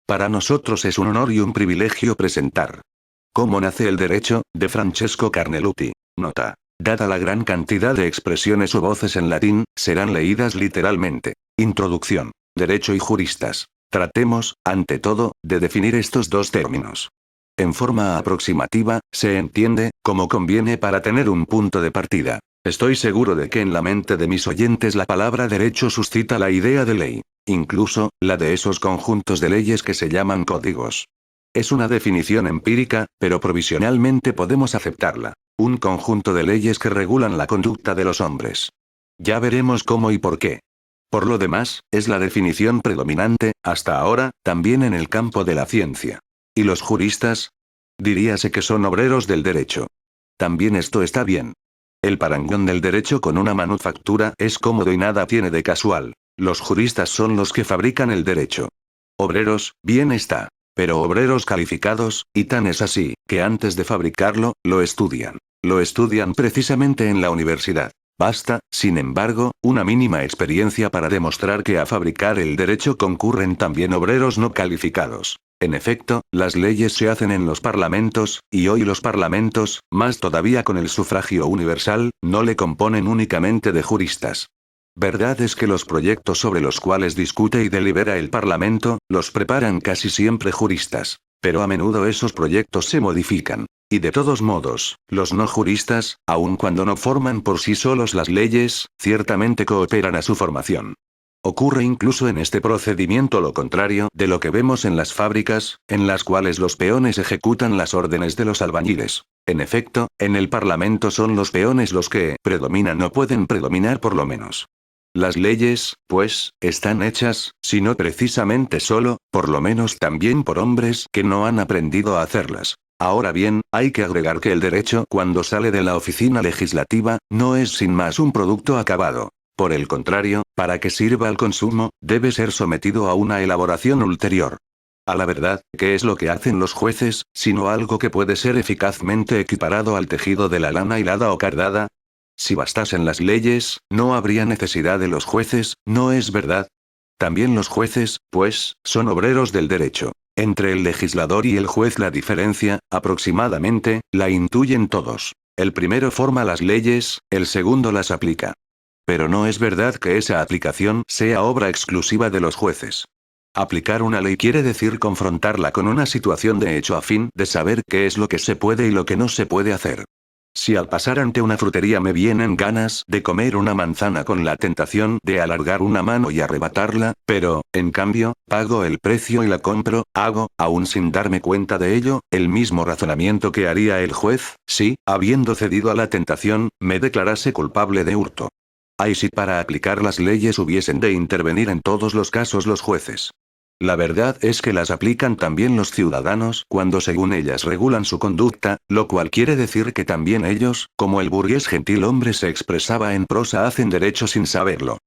Para nosotros es un honor y un privilegio presentar ¿Cómo nace el derecho?, de Francesco Carneluti. Nota. Dada la gran cantidad de expresiones o voces en latín, serán leídas literalmente. Introducción. Derecho y juristas. Tratemos, ante todo, de definir estos dos términos. En forma aproximativa, se entiende, como conviene para tener un punto de partida. Estoy seguro de que en la mente de mis oyentes la palabra derecho suscita la idea de ley. Incluso, la de esos conjuntos de leyes que se llaman códigos. Es una definición empírica, pero provisionalmente podemos aceptarla. Un conjunto de leyes que regulan la conducta de los hombres. Ya veremos cómo y por qué. Por lo demás, es la definición predominante, hasta ahora, también en el campo de la ciencia. ¿Y los juristas? Diríase que son obreros del derecho. También esto está bien. El parangón del derecho con una manufactura es cómodo y nada tiene de casual. Los juristas son los que fabrican el derecho. Obreros, bien está. Pero obreros calificados, y tan es así, que antes de fabricarlo, lo estudian. Lo estudian precisamente en la universidad. Basta, sin embargo, una mínima experiencia para demostrar que a fabricar el derecho concurren también obreros no calificados. En efecto, las leyes se hacen en los parlamentos, y hoy los parlamentos, más todavía con el sufragio universal, no le componen únicamente de juristas. Verdad es que los proyectos sobre los cuales discute y delibera el Parlamento, los preparan casi siempre juristas. Pero a menudo esos proyectos se modifican. Y de todos modos, los no juristas, aun cuando no forman por sí solos las leyes, ciertamente cooperan a su formación. Ocurre incluso en este procedimiento lo contrario de lo que vemos en las fábricas, en las cuales los peones ejecutan las órdenes de los albañiles. En efecto, en el Parlamento son los peones los que predominan o pueden predominar por lo menos. Las leyes, pues, están hechas, si no precisamente solo, por lo menos también por hombres que no han aprendido a hacerlas. Ahora bien, hay que agregar que el derecho, cuando sale de la oficina legislativa, no es sin más un producto acabado. Por el contrario, para que sirva al consumo, debe ser sometido a una elaboración ulterior. A la verdad, ¿qué es lo que hacen los jueces, sino algo que puede ser eficazmente equiparado al tejido de la lana hilada o cardada? Si bastasen las leyes, no habría necesidad de los jueces, ¿no es verdad? También los jueces, pues, son obreros del derecho. Entre el legislador y el juez la diferencia, aproximadamente, la intuyen todos. El primero forma las leyes, el segundo las aplica. Pero no es verdad que esa aplicación sea obra exclusiva de los jueces. Aplicar una ley quiere decir confrontarla con una situación de hecho a fin de saber qué es lo que se puede y lo que no se puede hacer. Si al pasar ante una frutería me vienen ganas de comer una manzana con la tentación de alargar una mano y arrebatarla, pero, en cambio, pago el precio y la compro, hago, aún sin darme cuenta de ello, el mismo razonamiento que haría el juez, si, habiendo cedido a la tentación, me declarase culpable de hurto. Ay, si para aplicar las leyes hubiesen de intervenir en todos los casos los jueces. La verdad es que las aplican también los ciudadanos cuando según ellas regulan su conducta, lo cual quiere decir que también ellos, como el burgués gentilhombre se expresaba en prosa, hacen derecho sin saberlo.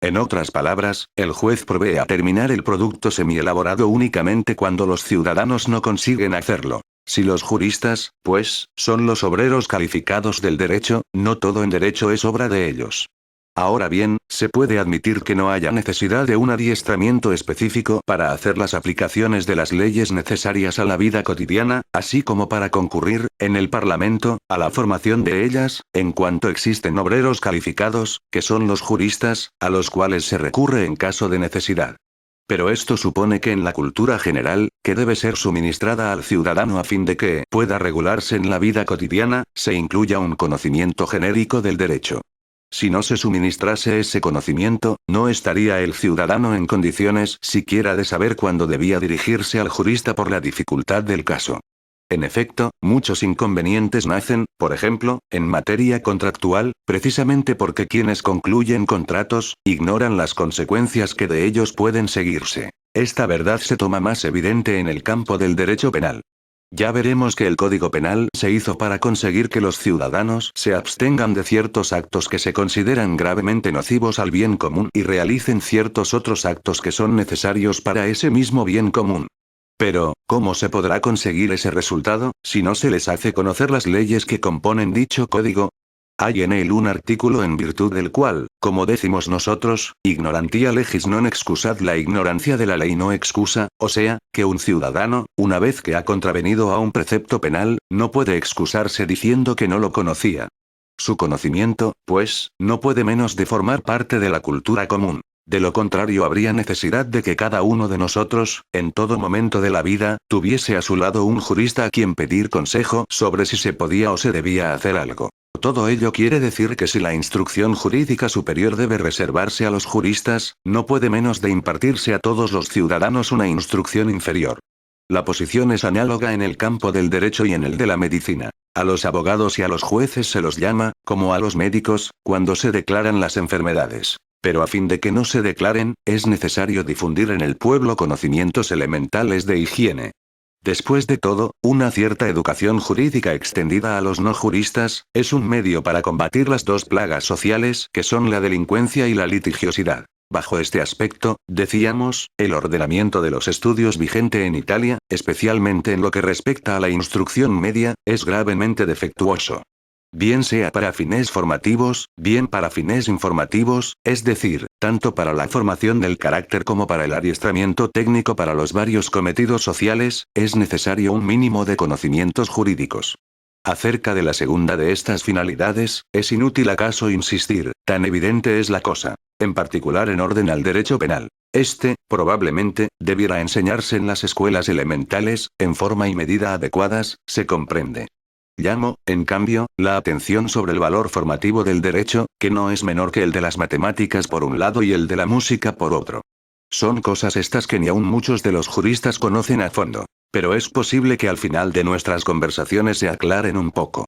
En otras palabras, el juez provee a terminar el producto semi-elaborado únicamente cuando los ciudadanos no consiguen hacerlo. Si los juristas, pues, son los obreros calificados del derecho, no todo en derecho es obra de ellos. Ahora bien, se puede admitir que no haya necesidad de un adiestramiento específico para hacer las aplicaciones de las leyes necesarias a la vida cotidiana, así como para concurrir, en el Parlamento, a la formación de ellas, en cuanto existen obreros calificados, que son los juristas, a los cuales se recurre en caso de necesidad. Pero esto supone que en la cultura general, que debe ser suministrada al ciudadano a fin de que pueda regularse en la vida cotidiana, se incluya un conocimiento genérico del derecho. Si no se suministrase ese conocimiento, no estaría el ciudadano en condiciones siquiera de saber cuándo debía dirigirse al jurista por la dificultad del caso. En efecto, muchos inconvenientes nacen, por ejemplo, en materia contractual, precisamente porque quienes concluyen contratos, ignoran las consecuencias que de ellos pueden seguirse. Esta verdad se toma más evidente en el campo del derecho penal. Ya veremos que el Código Penal se hizo para conseguir que los ciudadanos se abstengan de ciertos actos que se consideran gravemente nocivos al bien común y realicen ciertos otros actos que son necesarios para ese mismo bien común. Pero, ¿cómo se podrá conseguir ese resultado, si no se les hace conocer las leyes que componen dicho código? Hay en él un artículo en virtud del cual, como decimos nosotros, ignorantia legis non excusat, la ignorancia de la ley no excusa, o sea, que un ciudadano, una vez que ha contravenido a un precepto penal, no puede excusarse diciendo que no lo conocía. Su conocimiento, pues, no puede menos de formar parte de la cultura común. De lo contrario habría necesidad de que cada uno de nosotros, en todo momento de la vida, tuviese a su lado un jurista a quien pedir consejo sobre si se podía o se debía hacer algo. Todo ello quiere decir que si la instrucción jurídica superior debe reservarse a los juristas, no puede menos de impartirse a todos los ciudadanos una instrucción inferior. La posición es análoga en el campo del derecho y en el de la medicina. A los abogados y a los jueces se los llama, como a los médicos, cuando se declaran las enfermedades. Pero a fin de que no se declaren, es necesario difundir en el pueblo conocimientos elementales de higiene. Después de todo, una cierta educación jurídica extendida a los no juristas, es un medio para combatir las dos plagas sociales que son la delincuencia y la litigiosidad. Bajo este aspecto, decíamos, el ordenamiento de los estudios vigente en Italia, especialmente en lo que respecta a la instrucción media, es gravemente defectuoso. Bien sea para fines formativos, bien para fines informativos, es decir, tanto para la formación del carácter como para el adiestramiento técnico para los varios cometidos sociales, es necesario un mínimo de conocimientos jurídicos. Acerca de la segunda de estas finalidades, es inútil acaso insistir, tan evidente es la cosa. En particular en orden al derecho penal. Este, probablemente, debiera enseñarse en las escuelas elementales, en forma y medida adecuadas, se comprende. Llamo, en cambio, la atención sobre el valor formativo del derecho, que no es menor que el de las matemáticas por un lado y el de la música por otro. Son cosas estas que ni aun muchos de los juristas conocen a fondo. Pero es posible que al final de nuestras conversaciones se aclaren un poco.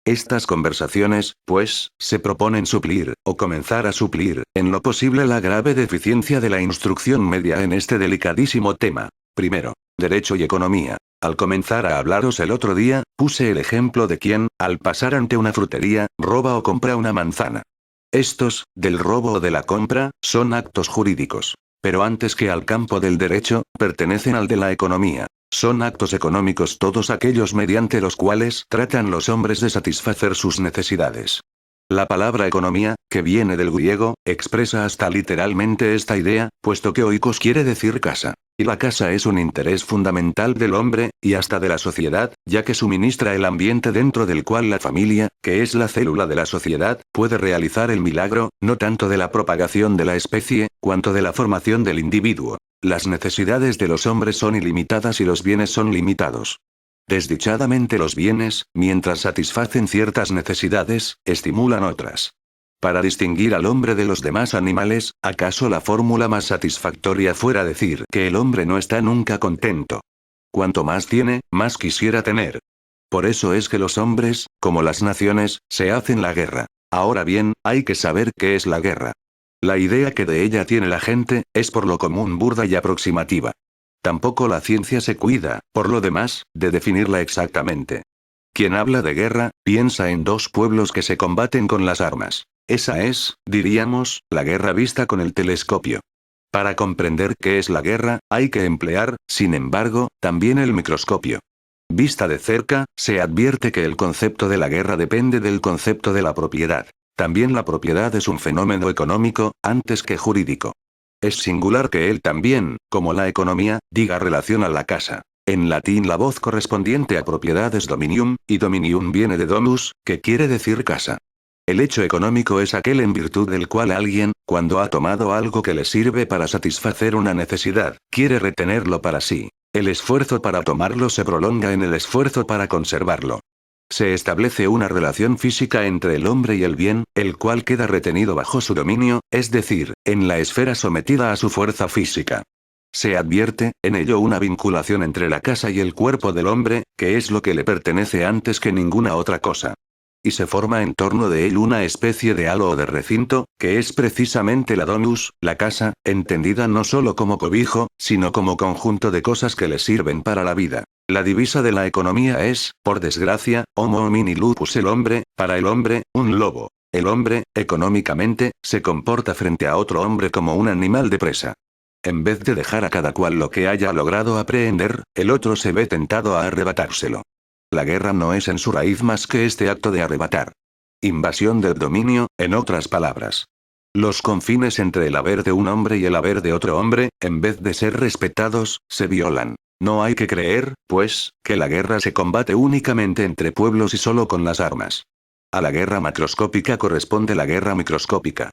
Estas conversaciones, pues, se proponen suplir, o comenzar a suplir, en lo posible la grave deficiencia de la instrucción media en este delicadísimo tema. Primero, derecho y economía. Al comenzar a hablaros el otro día, puse el ejemplo de quien, al pasar ante una frutería, roba o compra una manzana. Estos, del robo o de la compra, son actos jurídicos. Pero antes que al campo del derecho, pertenecen al de la economía. Son actos económicos todos aquellos mediante los cuales tratan los hombres de satisfacer sus necesidades. La palabra economía, que viene del griego, expresa hasta literalmente esta idea, puesto que oikos quiere decir casa. Y la casa es un interés fundamental del hombre, y hasta de la sociedad, ya que suministra el ambiente dentro del cual la familia, que es la célula de la sociedad, puede realizar el milagro, no tanto de la propagación de la especie, cuanto de la formación del individuo. Las necesidades de los hombres son ilimitadas y los bienes son limitados. Desdichadamente los bienes, mientras satisfacen ciertas necesidades, estimulan otras. Para distinguir al hombre de los demás animales, ¿acaso la fórmula más satisfactoria fuera decir que el hombre no está nunca contento? Cuanto más tiene, más quisiera tener. Por eso es que los hombres, como las naciones, se hacen la guerra. Ahora bien, hay que saber qué es la guerra. La idea que de ella tiene la gente, es por lo común burda y aproximativa. Tampoco la ciencia se cuida, por lo demás, de definirla exactamente. Quien habla de guerra, piensa en dos pueblos que se combaten con las armas. Esa es, diríamos, la guerra vista con el telescopio. Para comprender qué es la guerra, hay que emplear, sin embargo, también el microscopio. Vista de cerca, se advierte que el concepto de la guerra depende del concepto de la propiedad. También la propiedad es un fenómeno económico, antes que jurídico. Es singular que él también, como la economía, diga relación a la casa. En latín la voz correspondiente a propiedad es dominium, y dominium viene de domus, que quiere decir casa. El hecho económico es aquel en virtud del cual alguien, cuando ha tomado algo que le sirve para satisfacer una necesidad, quiere retenerlo para sí. El esfuerzo para tomarlo se prolonga en el esfuerzo para conservarlo. Se establece una relación física entre el hombre y el bien, el cual queda retenido bajo su dominio, es decir, en la esfera sometida a su fuerza física. Se advierte, en ello, una vinculación entre la casa y el cuerpo del hombre, que es lo que le pertenece antes que ninguna otra cosa. Y se forma en torno de él una especie de halo o de recinto, que es precisamente la domus, la casa, entendida no solo como cobijo, sino como conjunto de cosas que le sirven para la vida. La divisa de la economía es, por desgracia, homo homini lupus, el hombre, para el hombre, un lobo. El hombre, económicamente, se comporta frente a otro hombre como un animal de presa. En vez de dejar a cada cual lo que haya logrado aprehender, el otro se ve tentado a arrebatárselo. La guerra no es en su raíz más que este acto de arrebatar. invasión del dominio, en otras palabras. Los confines entre el haber de un hombre y el haber de otro hombre, en vez de ser respetados, se violan. No hay que creer, pues, que la guerra se combate únicamente entre pueblos y solo con las armas. A la guerra macroscópica corresponde la guerra microscópica.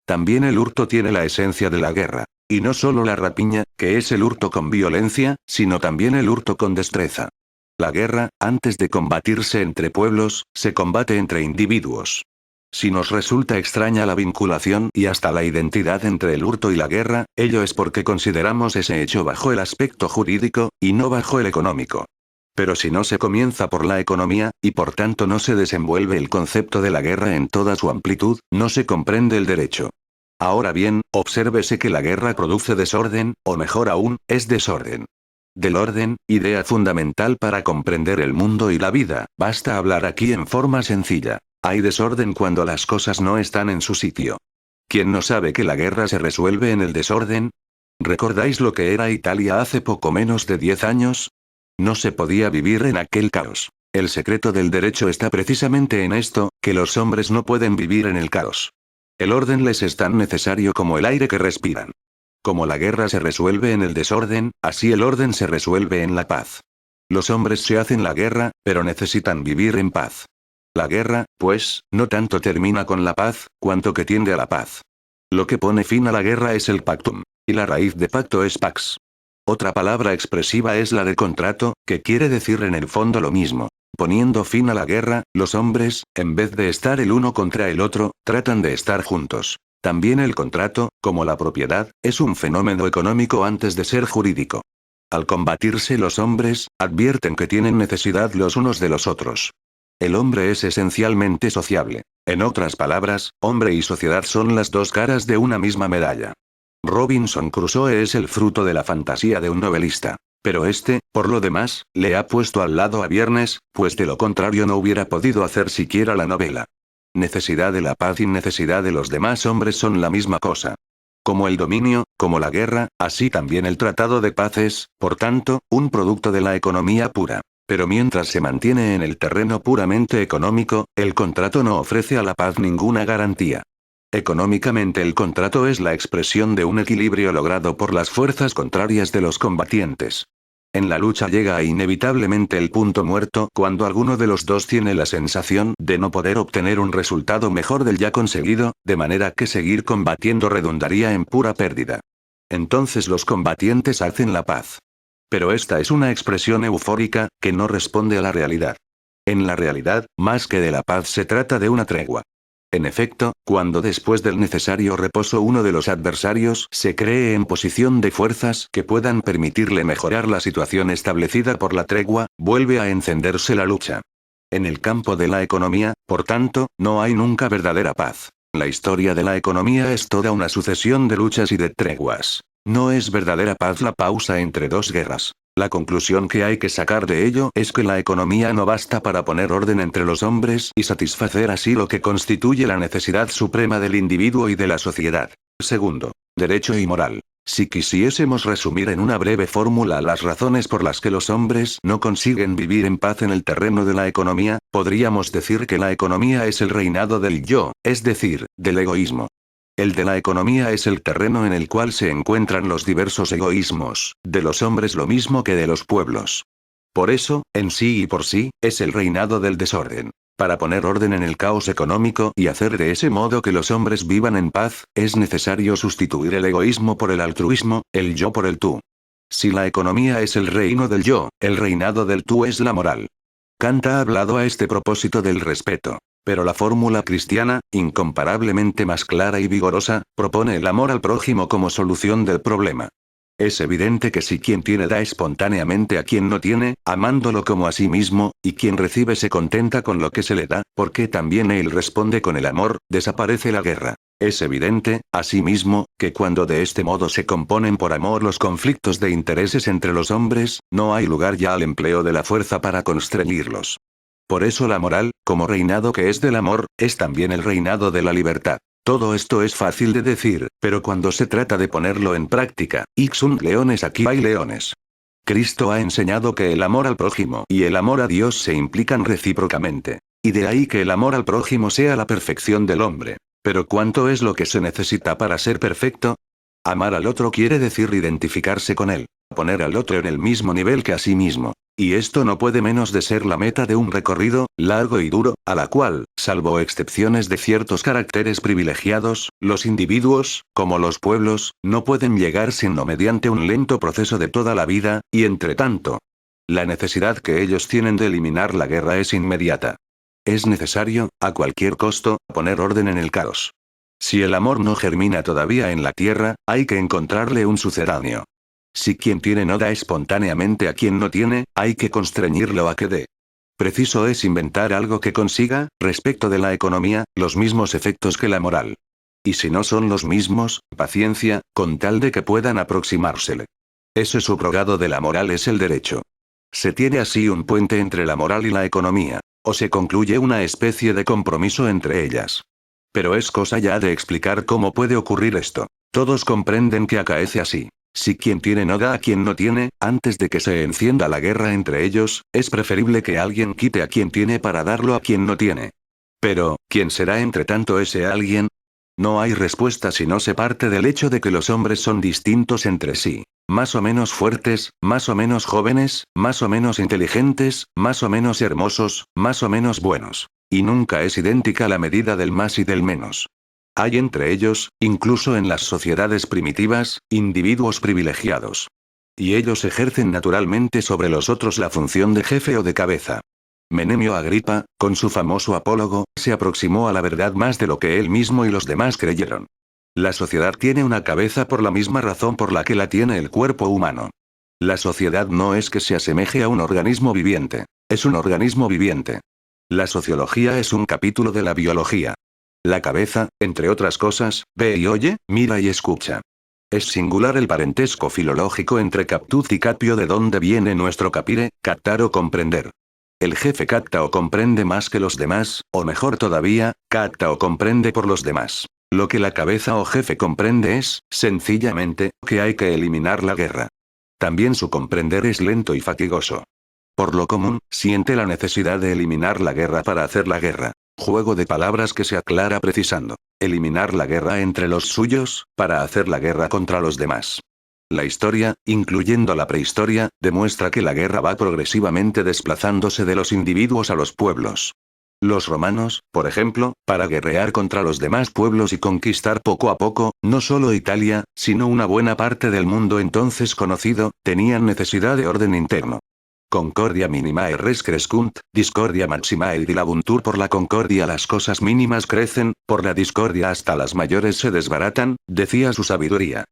También el hurto tiene la esencia de la guerra. Y no solo la rapiña, que es el hurto con violencia, sino también el hurto con destreza. La guerra, antes de combatirse entre pueblos, se combate entre individuos. Si nos resulta extraña la vinculación y hasta la identidad entre el hurto y la guerra, ello es porque consideramos ese hecho bajo el aspecto jurídico, y no bajo el económico. Pero si no se comienza por la economía, y por tanto no se desenvuelve el concepto de la guerra en toda su amplitud, no se comprende el derecho. Ahora bien, obsérvese que la guerra produce desorden, o mejor aún, es desorden. Del orden, idea fundamental para comprender el mundo y la vida, basta hablar aquí en forma sencilla. Hay desorden cuando las cosas no están en su sitio. ¿Quién no sabe que la guerra se resuelve en el desorden? ¿Recordáis lo que era Italia hace poco menos de 10 años? No se podía vivir en aquel caos. El secreto del derecho está precisamente en esto, que los hombres no pueden vivir en el caos. El orden les es tan necesario como el aire que respiran. Como la guerra se resuelve en el desorden, así el orden se resuelve en la paz. Los hombres se hacen la guerra, pero necesitan vivir en paz. La guerra, pues, no tanto termina con la paz, cuanto que tiende a la paz. Lo que pone fin a la guerra es el pactum. Y la raíz de pacto es pax. Otra palabra expresiva es la de contrato, que quiere decir en el fondo lo mismo. Poniendo fin a la guerra, los hombres, en vez de estar el uno contra el otro, tratan de estar juntos. También el contrato, como la propiedad, es un fenómeno económico antes de ser jurídico. Al combatirse los hombres, advierten que tienen necesidad los unos de los otros. El hombre es esencialmente sociable. En otras palabras, hombre y sociedad son las dos caras de una misma medalla. Robinson Crusoe es el fruto de la fantasía de un novelista. Pero este, por lo demás, le ha puesto al lado a Viernes, pues de lo contrario no hubiera podido hacer siquiera la novela. Necesidad de la paz y necesidad de los demás hombres son la misma cosa. Como el dominio, como la guerra, así también el tratado de paz es, por tanto, un producto de la economía pura. Pero mientras se mantiene en el terreno puramente económico, el contrato no ofrece a la paz ninguna garantía. Económicamente el contrato es la expresión de un equilibrio logrado por las fuerzas contrarias de los combatientes. En la lucha llega inevitablemente el punto muerto cuando alguno de los dos tiene la sensación de no poder obtener un resultado mejor del ya conseguido, de manera que seguir combatiendo redundaría en pura pérdida. Entonces los combatientes hacen la paz. Pero esta es una expresión eufórica, que no responde a la realidad. En la realidad, más que de la paz se trata de una tregua. En efecto, cuando después del necesario reposo uno de los adversarios se cree en posición de fuerzas que puedan permitirle mejorar la situación establecida por la tregua, vuelve a encenderse la lucha. En el campo de la economía, por tanto, no hay nunca verdadera paz. La historia de la economía es toda una sucesión de luchas y de treguas. No es verdadera paz la pausa entre dos guerras. La conclusión que hay que sacar de ello es que la economía no basta para poner orden entre los hombres y satisfacer así lo que constituye la necesidad suprema del individuo y de la sociedad. Segundo, derecho y moral. Si quisiésemos resumir en una breve fórmula las razones por las que los hombres no consiguen vivir en paz en el terreno de la economía, podríamos decir que la economía es el reinado del yo, es decir, del egoísmo. El de la economía es el terreno en el cual se encuentran los diversos egoísmos, de los hombres lo mismo que de los pueblos. Por eso, en sí y por sí, es el reinado del desorden. Para poner orden en el caos económico y hacer de ese modo que los hombres vivan en paz, es necesario sustituir el egoísmo por el altruismo, el yo por el tú. Si la economía es el reino del yo, el reinado del tú es la moral. Kant ha hablado a este propósito del respeto. Pero la fórmula cristiana, incomparablemente más clara y vigorosa, propone el amor al prójimo como solución del problema. Es evidente que si quien tiene da espontáneamente a quien no tiene, amándolo como a sí mismo, y quien recibe se contenta con lo que se le da, porque también él responde con el amor, desaparece la guerra. Es evidente, asimismo, que cuando de este modo se componen por amor los conflictos de intereses entre los hombres, no hay lugar ya al empleo de la fuerza para constreñirlos. Por eso la moral, como reinado que es del amor, es también el reinado de la libertad. Todo esto es fácil de decir, pero cuando se trata de ponerlo en práctica, ixunt leones aquí hay leones. Cristo ha enseñado que el amor al prójimo y el amor a Dios se implican recíprocamente. Y de ahí que el amor al prójimo sea la perfección del hombre. Pero ¿cuánto es lo que se necesita para ser perfecto? Amar al otro quiere decir identificarse con él, poner al otro en el mismo nivel que a sí mismo. Y esto no puede menos de ser la meta de un recorrido, largo y duro, a la cual, salvo excepciones de ciertos caracteres privilegiados, los individuos, como los pueblos, no pueden llegar sino mediante un lento proceso de toda la vida, y entre tanto, la necesidad que ellos tienen de eliminar la guerra es inmediata. Es necesario, a cualquier costo, poner orden en el caos. Si el amor no germina todavía en la tierra, hay que encontrarle un sucedáneo. Si quien tiene no da espontáneamente a quien no tiene, hay que constreñirlo a que dé. Preciso es inventar algo que consiga, respecto de la economía, los mismos efectos que la moral. Y si no son los mismos, paciencia, con tal de que puedan aproximársele. Ese subrogado de la moral es el derecho. Se tiene así un puente entre la moral y la economía, o se concluye una especie de compromiso entre ellas. Pero es cosa ya de explicar cómo puede ocurrir esto. Todos comprenden que acaece así. Si quien tiene no da a quien no tiene, antes de que se encienda la guerra entre ellos, es preferible que alguien quite a quien tiene para darlo a quien no tiene. Pero, ¿quién será entre tanto ese alguien? No hay respuesta si no se parte del hecho de que los hombres son distintos entre sí. Más o menos fuertes, más o menos jóvenes, más o menos inteligentes, más o menos hermosos, más o menos buenos. Y nunca es idéntica la medida del más y del menos. Hay entre ellos, incluso en las sociedades primitivas, individuos privilegiados. Y ellos ejercen naturalmente sobre los otros la función de jefe o de cabeza. Menemio Agripa, con su famoso apólogo, se aproximó a la verdad más de lo que él mismo y los demás creyeron. La sociedad tiene una cabeza por la misma razón por la que la tiene el cuerpo humano. La sociedad no es que se asemeje a un organismo viviente, es un organismo viviente. La sociología es un capítulo de la biología. La cabeza, entre otras cosas, ve y oye, mira y escucha. Es singular el parentesco filológico entre captuz y capio, de donde viene nuestro capire, captar o comprender. El jefe capta o comprende más que los demás, o mejor todavía, capta o comprende por los demás. Lo que la cabeza o jefe comprende es, sencillamente, que hay que eliminar la guerra. También su comprender es lento y fatigoso. Por lo común, siente la necesidad de eliminar la guerra para hacer la guerra. Juego de palabras que se aclara precisando. Eliminar la guerra entre los suyos, para hacer la guerra contra los demás. La historia, incluyendo la prehistoria, demuestra que la guerra va progresivamente desplazándose de los individuos a los pueblos. Los romanos, por ejemplo, para guerrear contra los demás pueblos y conquistar poco a poco, no solo Italia, sino una buena parte del mundo entonces conocido, tenían necesidad de orden interno. Concordia minimae res crescunt, discordia maximae dilabuntur. Por la concordia las cosas mínimas crecen, por la discordia hasta las mayores se desbaratan, decía su sabiduría.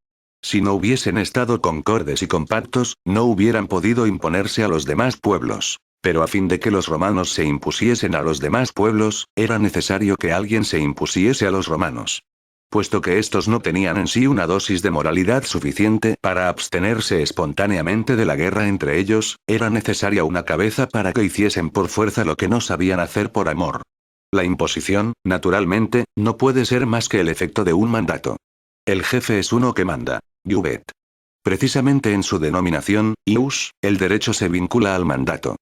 Si no hubiesen estado concordes y compactos, no hubieran podido imponerse a los demás pueblos. Pero a fin de que los romanos se impusiesen a los demás pueblos, era necesario que alguien se impusiese a los romanos. Puesto que estos no tenían en sí una dosis de moralidad suficiente para abstenerse espontáneamente de la guerra entre ellos, era necesaria una cabeza para que hiciesen por fuerza lo que no sabían hacer por amor. La imposición, naturalmente, no puede ser más que el efecto de un mandato. El jefe es uno que manda. Jubet. Precisamente en su denominación, ius, el derecho se vincula al mandato.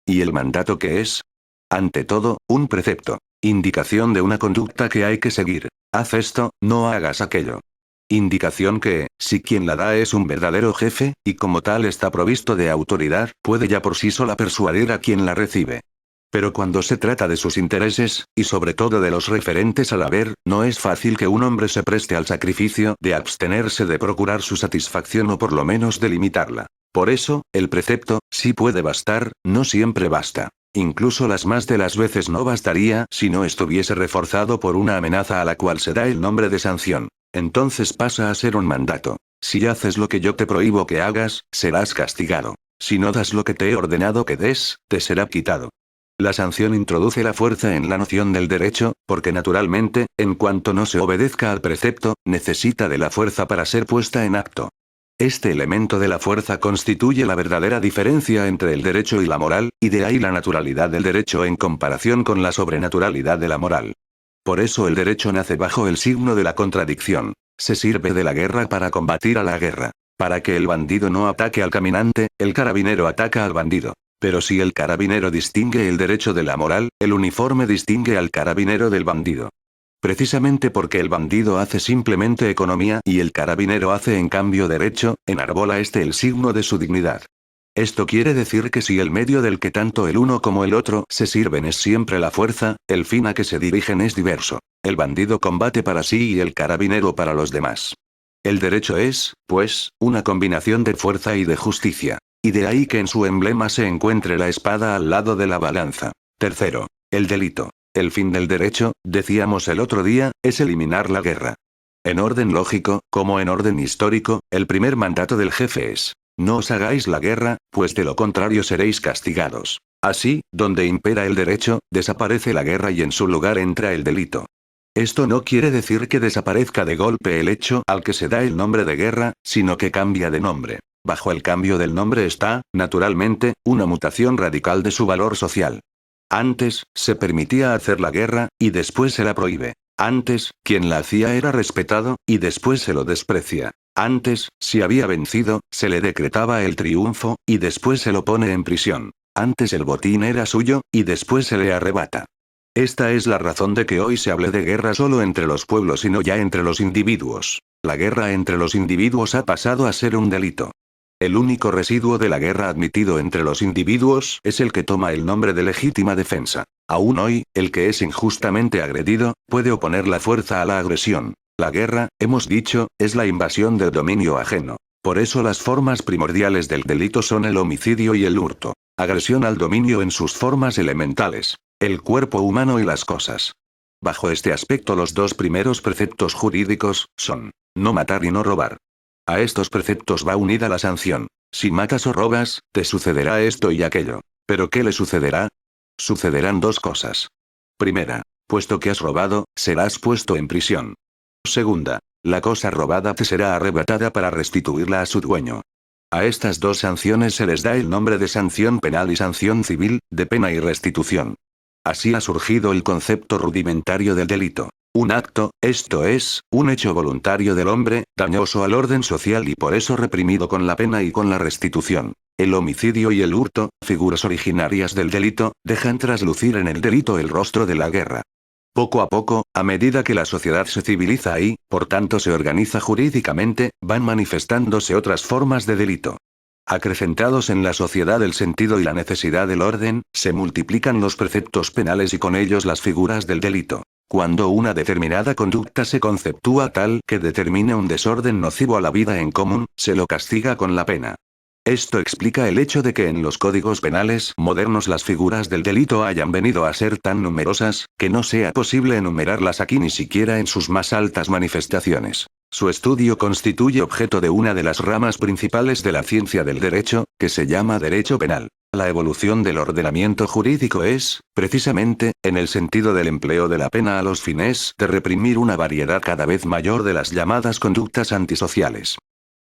¿Y el mandato qué es? Ante todo, un precepto. Indicación de una conducta que hay que seguir. Haz esto, no hagas aquello. Indicación que, si quien la da es un verdadero jefe, y como tal está provisto de autoridad, puede ya por sí sola persuadir a quien la recibe. Pero cuando se trata de sus intereses, y sobre todo de los referentes al haber, no es fácil que un hombre se preste al sacrificio de abstenerse de procurar su satisfacción o por lo menos de limitarla. Por eso, el precepto, sí puede bastar, no siempre basta. Incluso las más de las veces no bastaría si no estuviese reforzado por una amenaza a la cual se da el nombre de sanción. Entonces pasa a ser un mandato. Si haces lo que yo te prohíbo que hagas, serás castigado. Si no das lo que te he ordenado que des, te será quitado. La sanción introduce la fuerza en la noción del derecho, porque naturalmente, en cuanto no se obedezca al precepto, necesita de la fuerza para ser puesta en acto. Este elemento de la fuerza constituye la verdadera diferencia entre el derecho y la moral, y de ahí la naturalidad del derecho en comparación con la sobrenaturalidad de la moral. Por eso el derecho nace bajo el signo de la contradicción. Se sirve de la guerra para combatir a la guerra. Para que el bandido no ataque al caminante, el carabinero ataca al bandido. Pero si el carabinero distingue el derecho de la moral, el uniforme distingue al carabinero del bandido. Precisamente porque el bandido hace simplemente economía y el carabinero hace en cambio derecho, enarbola el signo de su dignidad. Esto quiere decir que si el medio del que tanto el uno como el otro se sirven es siempre la fuerza, el fin a que se dirigen es diverso. El bandido combate para sí y el carabinero para los demás. El derecho es, pues, una combinación de fuerza y de justicia. Y de ahí que en su emblema se encuentre la espada al lado de la balanza. Tercero, el delito. El fin del derecho, decíamos el otro día, es eliminar la guerra. En orden lógico, como en orden histórico, el primer mandato del jefe es: no os hagáis la guerra, pues de lo contrario seréis castigados. Así, donde impera el derecho, desaparece la guerra y en su lugar entra el delito. Esto no quiere decir que desaparezca de golpe el hecho al que se da el nombre de guerra, sino que cambia de nombre. Bajo el cambio del nombre está, naturalmente, una mutación radical de su valor social. Antes, se permitía hacer la guerra, y después se la prohíbe. Antes, quien la hacía era respetado, y después se lo desprecia. Antes, si había vencido, se le decretaba el triunfo, y después se lo pone en prisión. Antes el botín era suyo, y después se le arrebata. Esta es la razón de que hoy se hable de guerra solo entre los pueblos y no ya entre los individuos. La guerra entre los individuos ha pasado a ser un delito. El único residuo de la guerra admitido entre los individuos es el que toma el nombre de legítima defensa. Aún hoy, el que es injustamente agredido, puede oponer la fuerza a la agresión. La guerra, hemos dicho, es la invasión del dominio ajeno. Por eso las formas primordiales del delito son el homicidio y el hurto. Agresión al dominio en sus formas elementales. El cuerpo humano y las cosas. Bajo este aspecto los dos primeros preceptos jurídicos son: no matar y no robar. A estos preceptos va unida la sanción. Si matas o robas, te sucederá esto y aquello. ¿Pero qué le sucederá? Sucederán dos cosas. Primera, puesto que has robado, serás puesto en prisión. Segunda, la cosa robada te será arrebatada para restituirla a su dueño. A estas dos sanciones se les da el nombre de sanción penal y sanción civil, de pena y restitución. Así ha surgido el concepto rudimentario del delito. Un acto, esto es, un hecho voluntario del hombre, dañoso al orden social y por eso reprimido con la pena y con la restitución. El homicidio y el hurto, figuras originarias del delito, dejan traslucir en el delito el rostro de la guerra. Poco a poco, a medida que la sociedad se civiliza y, por tanto se organiza jurídicamente, van manifestándose otras formas de delito. Acrecentados en la sociedad el sentido y la necesidad del orden, se multiplican los preceptos penales y con ellos las figuras del delito. Cuando una determinada conducta se conceptúa tal que determine un desorden nocivo a la vida en común, se lo castiga con la pena. Esto explica el hecho de que en los códigos penales modernos las figuras del delito hayan venido a ser tan numerosas, que no sea posible enumerarlas aquí ni siquiera en sus más altas manifestaciones. Su estudio constituye objeto de una de las ramas principales de la ciencia del derecho, que se llama derecho penal. La evolución del ordenamiento jurídico es, precisamente, en el sentido del empleo de la pena a los fines de reprimir una variedad cada vez mayor de las llamadas conductas antisociales.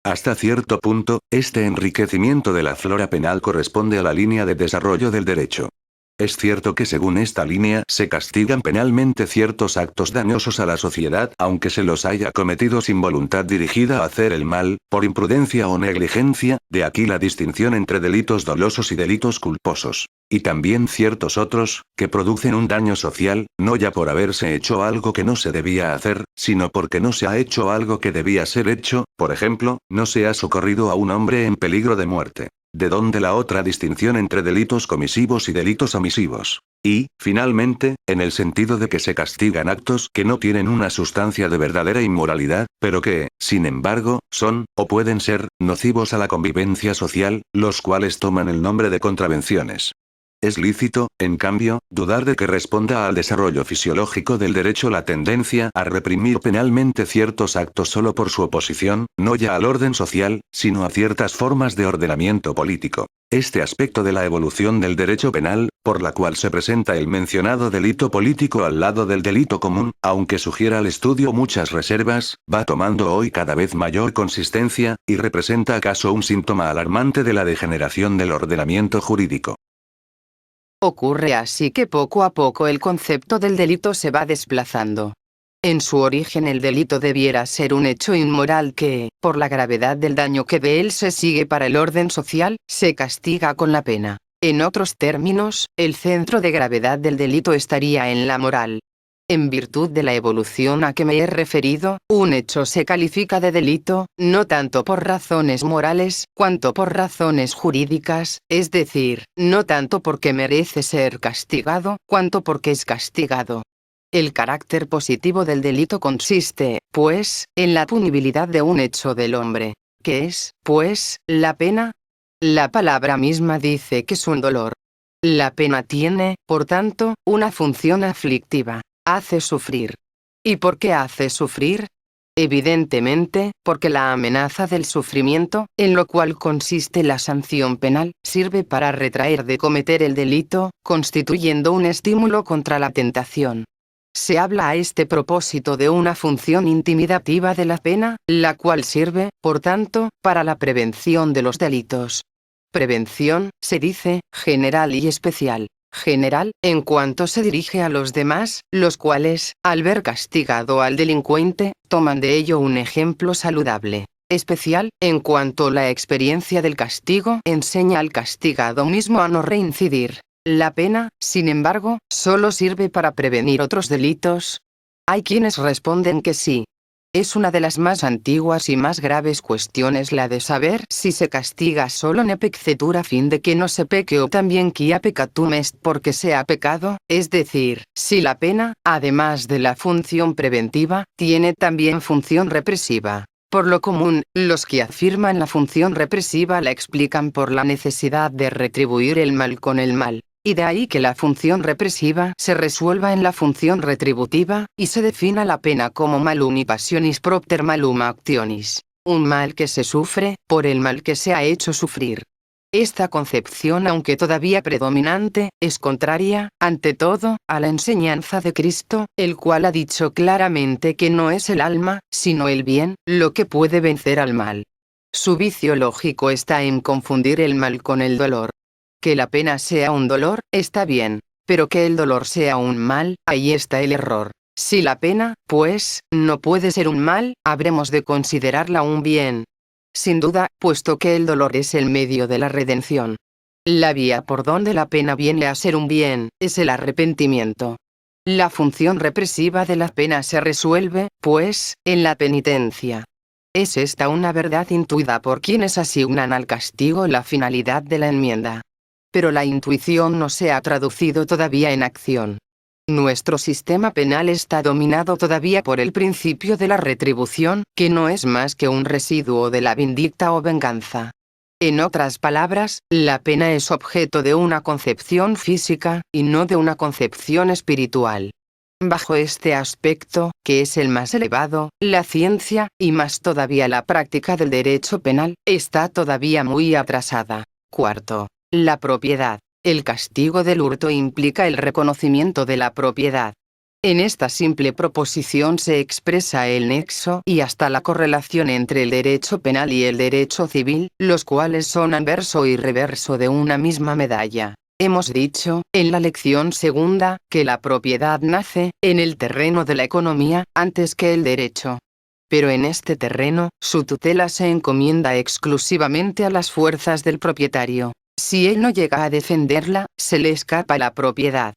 Hasta cierto punto, este enriquecimiento de la flora penal corresponde a la línea de desarrollo del derecho. Es cierto que según esta línea se castigan penalmente ciertos actos dañosos a la sociedad, aunque se los haya cometido sin voluntad dirigida a hacer el mal, por imprudencia o negligencia, de aquí la distinción entre delitos dolosos y delitos culposos. Y también ciertos otros, que producen un daño social, no ya por haberse hecho algo que no se debía hacer, sino porque no se ha hecho algo que debía ser hecho, por ejemplo, no se ha socorrido a un hombre en peligro de muerte. De donde la otra distinción entre delitos comisivos y delitos omisivos. Y, finalmente, en el sentido de que se castigan actos que no tienen una sustancia de verdadera inmoralidad, pero que, sin embargo, son, o pueden ser, nocivos a la convivencia social, los cuales toman el nombre de contravenciones. Es lícito, en cambio, dudar de que responda al desarrollo fisiológico del derecho la tendencia a reprimir penalmente ciertos actos solo por su oposición, no ya al orden social, sino a ciertas formas de ordenamiento político. Este aspecto de la evolución del derecho penal, por la cual se presenta el mencionado delito político al lado del delito común, aunque sugiera al estudio muchas reservas, va tomando hoy cada vez mayor consistencia, y representa acaso un síntoma alarmante de la degeneración del ordenamiento jurídico. Ocurre así que poco a poco el concepto del delito se va desplazando. En su origen el delito debiera ser un hecho inmoral que, por la gravedad del daño que de él se sigue para el orden social, se castiga con la pena. En otros términos, el centro de gravedad del delito estaría en la moral. En virtud de la evolución a que me he referido, un hecho se califica de delito, no tanto por razones morales, cuanto por razones jurídicas, es decir, no tanto porque merece ser castigado, cuanto porque es castigado. El carácter positivo del delito consiste, pues, en la punibilidad de un hecho del hombre. ¿Qué es, pues, la pena? La palabra misma dice que es un dolor. La pena tiene, por tanto, una función aflictiva. Hace sufrir. ¿Y por qué hace sufrir? Evidentemente, porque la amenaza del sufrimiento, en lo cual consiste la sanción penal, sirve para retraer de cometer el delito, constituyendo un estímulo contra la tentación. Se habla a este propósito de una función intimidativa de la pena, la cual sirve, por tanto, para la prevención de los delitos. Prevención, se dice, general y especial. General, en cuanto se dirige a los demás, los cuales, al ver castigado al delincuente, toman de ello un ejemplo saludable. Especial, en cuanto la experiencia del castigo enseña al castigado mismo a no reincidir. La pena, sin embargo, solo sirve para prevenir otros delitos. Hay quienes responden que sí. Es una de las más antiguas y más graves cuestiones la de saber si se castiga solo nepeccetur a fin de que no se peque o también quia peccatum est porque sea pecado, es decir, si la pena, además de la función preventiva, tiene también función represiva. Por lo común, los que afirman la función represiva la explican por la necesidad de retribuir el mal con el mal. Y de ahí que la función represiva se resuelva en la función retributiva, y se defina la pena como malum y passionis propter malum actionis, un mal que se sufre, por el mal que se ha hecho sufrir. Esta concepción, aunque todavía predominante, es contraria, ante todo, a la enseñanza de Cristo, el cual ha dicho claramente que no es el alma, sino el bien, lo que puede vencer al mal. Su vicio lógico está en confundir el mal con el dolor. Que la pena sea un dolor, está bien, pero que el dolor sea un mal, ahí está el error. Si la pena, pues, no puede ser un mal, habremos de considerarla un bien. Sin duda, puesto que el dolor es el medio de la redención. La vía por donde la pena viene a ser un bien, es el arrepentimiento. La función represiva de la pena se resuelve, pues, en la penitencia. Es esta una verdad intuida por quienes asignan al castigo la finalidad de la enmienda. Pero la intuición no se ha traducido todavía en acción. Nuestro sistema penal está dominado todavía por el principio de la retribución, que no es más que un residuo de la vindicta o venganza. En otras palabras, la pena es objeto de una concepción física, y no de una concepción espiritual. Bajo este aspecto, que es el más elevado, la ciencia, y más todavía la práctica del derecho penal, está todavía muy atrasada. Cuarto. La propiedad. El castigo del hurto implica el reconocimiento de la propiedad. En esta simple proposición se expresa el nexo y hasta la correlación entre el derecho penal y el derecho civil, los cuales son anverso y reverso de una misma medalla. Hemos dicho, en la lección segunda, que la propiedad nace, en el terreno de la economía, antes que el derecho. Pero en este terreno, su tutela se encomienda exclusivamente a las fuerzas del propietario. Si él no llega a defenderla, se le escapa la propiedad.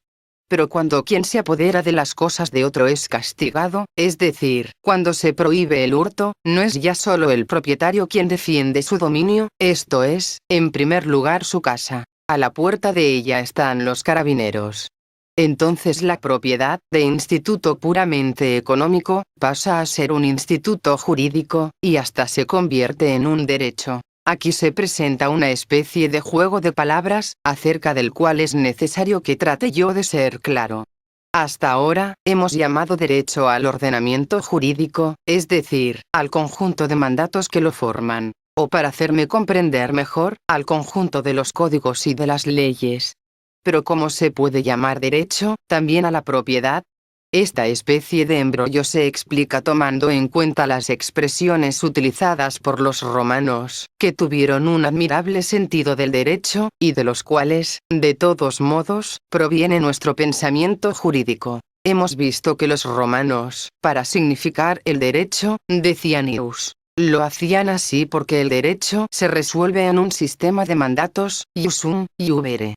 Pero cuando quien se apodera de las cosas de otro es castigado, es decir, cuando se prohíbe el hurto, no es ya solo el propietario quien defiende su dominio, esto es, en primer lugar su casa. A la puerta de ella están los carabineros. Entonces la propiedad, de instituto puramente económico, pasa a ser un instituto jurídico, y hasta se convierte en un derecho. Aquí se presenta una especie de juego de palabras, acerca del cual es necesario que trate yo de ser claro. Hasta ahora, hemos llamado derecho al ordenamiento jurídico, es decir, al conjunto de mandatos que lo forman, o para hacerme comprender mejor, al conjunto de los códigos y de las leyes. Pero ¿cómo se puede llamar derecho, también a la propiedad? Esta especie de embrollo se explica tomando en cuenta las expresiones utilizadas por los romanos, que tuvieron un admirable sentido del derecho, y de los cuales, de todos modos, proviene nuestro pensamiento jurídico. Hemos visto que los romanos, para significar el derecho, decían ius. Lo hacían así porque el derecho se resuelve en un sistema de mandatos, ius sum, iuvere.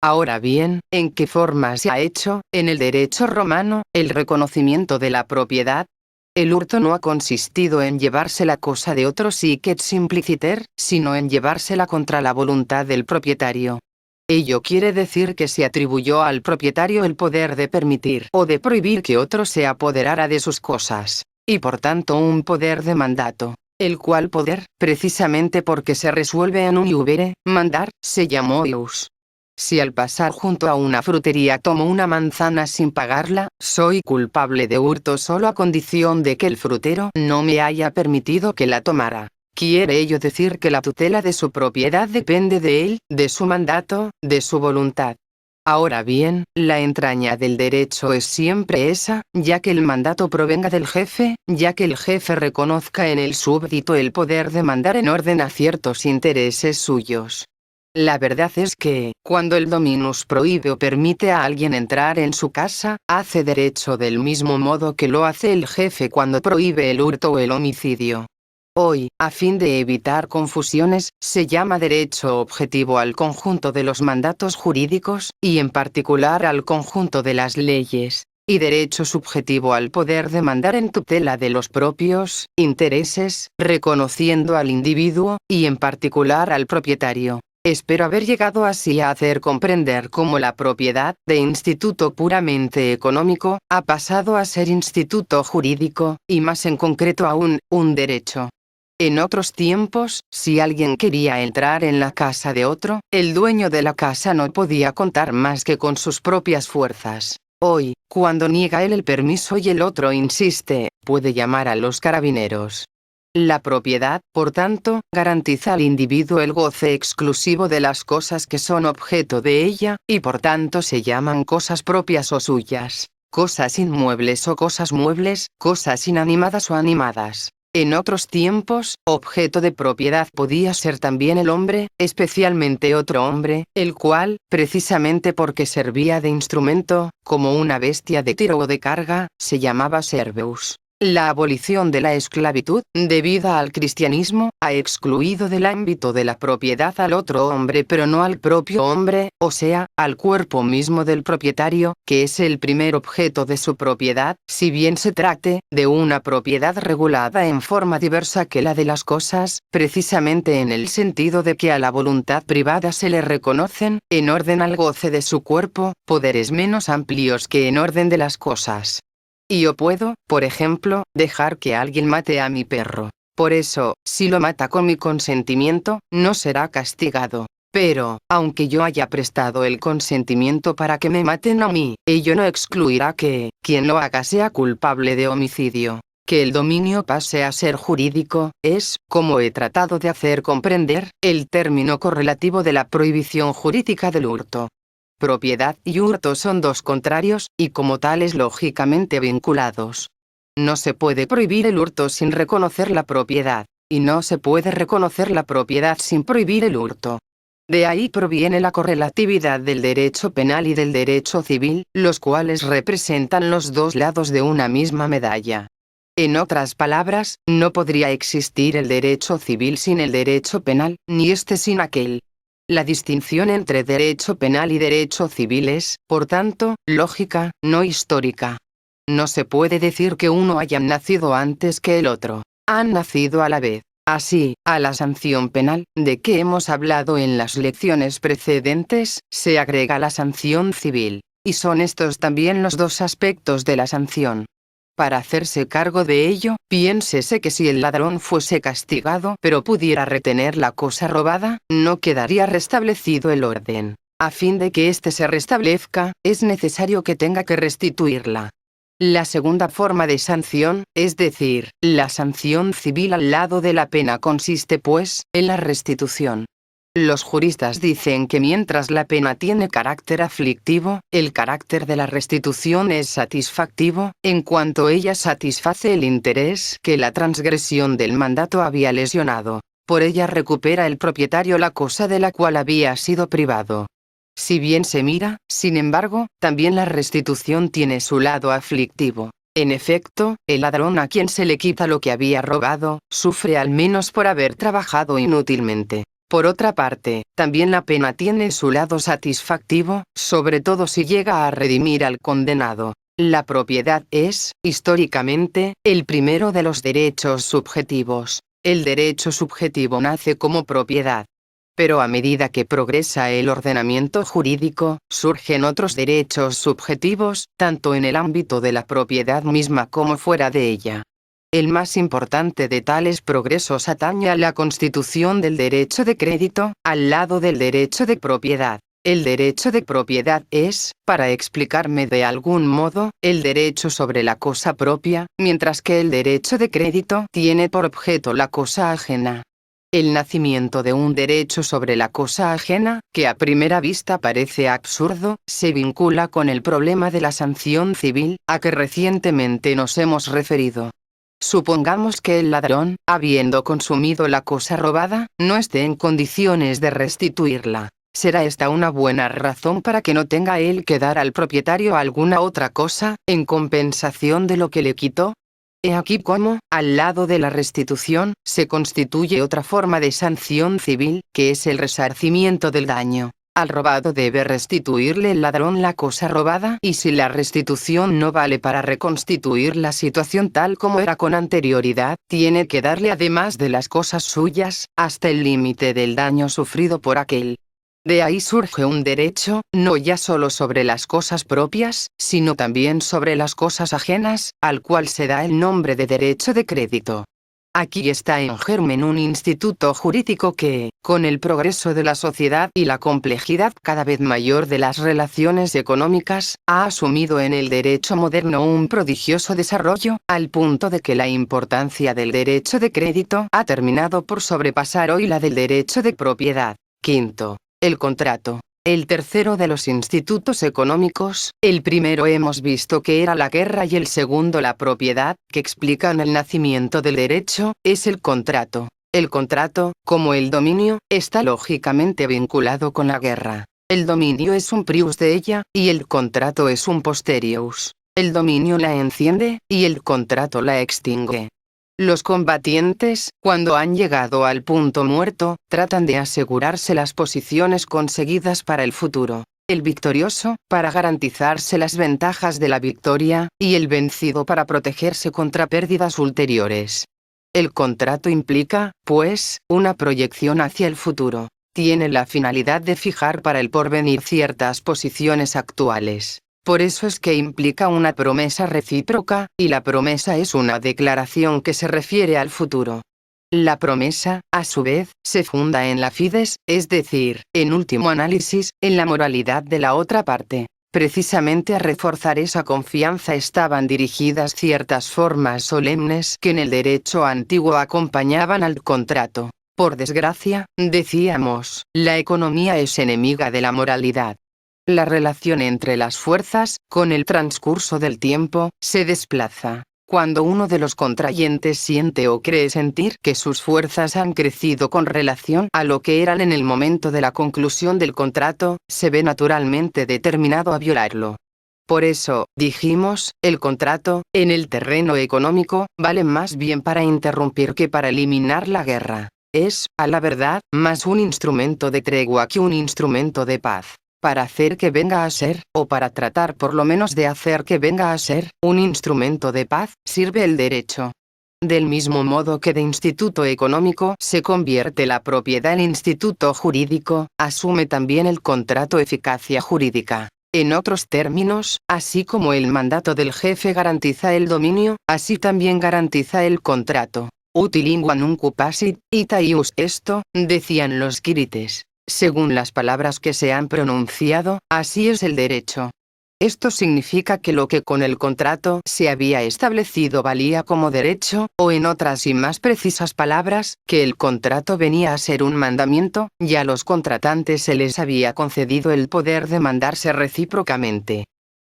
Ahora bien, ¿en qué forma se ha hecho, en el derecho romano, el reconocimiento de la propiedad? El hurto no ha consistido en llevarse la cosa de otro sic et simpliciter, sino en llevársela contra la voluntad del propietario. Ello quiere decir que se atribuyó al propietario el poder de permitir o de prohibir que otro se apoderara de sus cosas, y por tanto un poder de mandato, el cual poder, precisamente porque se resuelve en un iuvere, mandar, se llamó ius. Si al pasar junto a una frutería tomo una manzana sin pagarla, soy culpable de hurto solo a condición de que el frutero no me haya permitido que la tomara. Quiere ello decir que la tutela de su propiedad depende de él, de su mandato, de su voluntad. Ahora bien, la entraña del derecho es siempre esa, ya que el mandato provenga del jefe, ya que el jefe reconozca en el súbdito el poder de mandar en orden a ciertos intereses suyos. La verdad es que, cuando el dominus prohíbe o permite a alguien entrar en su casa, hace derecho del mismo modo que lo hace el jefe cuando prohíbe el hurto o el homicidio. Hoy, a fin de evitar confusiones, se llama derecho objetivo al conjunto de los mandatos jurídicos, y en particular al conjunto de las leyes, y derecho subjetivo al poder de mandar en tutela de los propios intereses, reconociendo al individuo, y en particular al propietario. Espero haber llegado así a hacer comprender cómo la propiedad, de instituto puramente económico, ha pasado a ser instituto jurídico, y más en concreto aún, un derecho. En otros tiempos, si alguien quería entrar en la casa de otro, el dueño de la casa no podía contar más que con sus propias fuerzas. Hoy, cuando niega él el permiso y el otro insiste, puede llamar a los carabineros. La propiedad, por tanto, garantiza al individuo el goce exclusivo de las cosas que son objeto de ella, y por tanto se llaman cosas propias o suyas, cosas inmuebles o cosas muebles, cosas inanimadas o animadas. En otros tiempos, objeto de propiedad podía ser también el hombre, especialmente otro hombre, el cual, precisamente porque servía de instrumento, como una bestia de tiro o de carga, se llamaba servus. La abolición de la esclavitud, debida al cristianismo, ha excluido del ámbito de la propiedad al otro hombre pero no al propio hombre, o sea, al cuerpo mismo del propietario, que es el primer objeto de su propiedad, si bien se trate de una propiedad regulada en forma diversa que la de las cosas, precisamente en el sentido de que a la voluntad privada se le reconocen, en orden al goce de su cuerpo, poderes menos amplios que en orden de las cosas. Y yo puedo, por ejemplo, dejar que alguien mate a mi perro. Por eso, si lo mata con mi consentimiento, no será castigado. Pero, aunque yo haya prestado el consentimiento para que me maten a mí, ello no excluirá que, quien lo haga sea culpable de homicidio. Que el dominio pase a ser jurídico, es, como he tratado de hacer comprender, el término correlativo de la prohibición jurídica del hurto. Propiedad y hurto son dos contrarios, y como tales lógicamente vinculados. No se puede prohibir el hurto sin reconocer la propiedad, y no se puede reconocer la propiedad sin prohibir el hurto. De ahí proviene la correlatividad del derecho penal y del derecho civil, los cuales representan los dos lados de una misma medalla. En otras palabras, no podría existir el derecho civil sin el derecho penal, ni este sin aquel. La distinción entre derecho penal y derecho civil es, por tanto, lógica, no histórica. No se puede decir que uno haya nacido antes que el otro. Han nacido a la vez. Así, a la sanción penal, de que hemos hablado en las lecciones precedentes, se agrega la sanción civil. Y son estos también los dos aspectos de la sanción. Para hacerse cargo de ello, piénsese que si el ladrón fuese castigado pero pudiera retener la cosa robada, no quedaría restablecido el orden. A fin de que éste se restablezca, es necesario que tenga que restituirla. La segunda forma de sanción, es decir, la sanción civil al lado de la pena consiste pues, en la restitución. Los juristas dicen que mientras la pena tiene carácter aflictivo, el carácter de la restitución es satisfactivo, en cuanto ella satisface el interés que la transgresión del mandato había lesionado. Por ella recupera el propietario la cosa de la cual había sido privado. Si bien se mira, sin embargo, también la restitución tiene su lado aflictivo. En efecto, el ladrón a quien se le quita lo que había robado, sufre al menos por haber trabajado inútilmente. Por otra parte, también la pena tiene su lado satisfactivo, sobre todo si llega a redimir al condenado. La propiedad es, históricamente, el primero de los derechos subjetivos. El derecho subjetivo nace como propiedad. Pero a medida que progresa el ordenamiento jurídico, surgen otros derechos subjetivos, tanto en el ámbito de la propiedad misma como fuera de ella. El más importante de tales progresos atañe a la constitución del derecho de crédito, al lado del derecho de propiedad. El derecho de propiedad es, para explicarme de algún modo, el derecho sobre la cosa propia, mientras que el derecho de crédito tiene por objeto la cosa ajena. El nacimiento de un derecho sobre la cosa ajena, que a primera vista parece absurdo, se vincula con el problema de la sanción civil, a que recientemente nos hemos referido. Supongamos que el ladrón, habiendo consumido la cosa robada, no esté en condiciones de restituirla. ¿Será esta una buena razón para que no tenga él que dar al propietario alguna otra cosa, en compensación de lo que le quitó? He aquí cómo, al lado de la restitución, se constituye otra forma de sanción civil, que es el resarcimiento del daño. Al robado debe restituirle el ladrón la cosa robada, y si la restitución no vale para reconstituir la situación tal como era con anterioridad, tiene que darle además de las cosas suyas, hasta el límite del daño sufrido por aquel. De ahí surge un derecho, no ya solo sobre las cosas propias, sino también sobre las cosas ajenas, al cual se da el nombre de derecho de crédito. Aquí está en germen un instituto jurídico que, con el progreso de la sociedad y la complejidad cada vez mayor de las relaciones económicas, ha asumido en el derecho moderno un prodigioso desarrollo, al punto de que la importancia del derecho de crédito ha terminado por sobrepasar hoy la del derecho de propiedad. Quinto. El contrato. El tercero de los institutos económicos, el primero hemos visto que era la guerra y el segundo la propiedad, que explican el nacimiento del derecho, es el contrato. El contrato, como el dominio, está lógicamente vinculado con la guerra. El dominio es un prius de ella, y el contrato es un posterius. El dominio la enciende, y el contrato la extingue. Los combatientes, cuando han llegado al punto muerto, tratan de asegurarse las posiciones conseguidas para el futuro. El victorioso, para garantizarse las ventajas de la victoria, y el vencido para protegerse contra pérdidas ulteriores. El contrato implica, pues, una proyección hacia el futuro. Tiene la finalidad de fijar para el porvenir ciertas posiciones actuales. Por eso es que implica una promesa recíproca, y la promesa es una declaración que se refiere al futuro. La promesa, a su vez, se funda en la fides, es decir, en último análisis, en la moralidad de la otra parte. Precisamente a reforzar esa confianza estaban dirigidas ciertas formas solemnes que en el derecho antiguo acompañaban al contrato. Por desgracia, decíamos, la economía es enemiga de la moralidad. La relación entre las fuerzas, con el transcurso del tiempo, se desplaza. Cuando uno de los contrayentes siente o cree sentir que sus fuerzas han crecido con relación a lo que eran en el momento de la conclusión del contrato, se ve naturalmente determinado a violarlo. Por eso, dijimos, el contrato, en el terreno económico, vale más bien para interrumpir que para eliminar la guerra. Es, a la verdad, más un instrumento de tregua que un instrumento de paz. Para hacer que venga a ser, o para tratar por lo menos de hacer que venga a ser, un instrumento de paz, sirve el derecho. Del mismo modo que de instituto económico se convierte la propiedad en instituto jurídico, asume también el contrato eficacia jurídica. En otros términos, así como el mandato del jefe garantiza el dominio, así también garantiza el contrato. Uti lingua nunc pasit, ita ius esto, decían los quirites. Según las palabras que se han pronunciado, así es el derecho. Esto significa que lo que con el contrato se había establecido valía como derecho, o en otras y más precisas palabras, que el contrato venía a ser un mandamiento, y a los contratantes se les había concedido el poder de mandarse recíprocamente.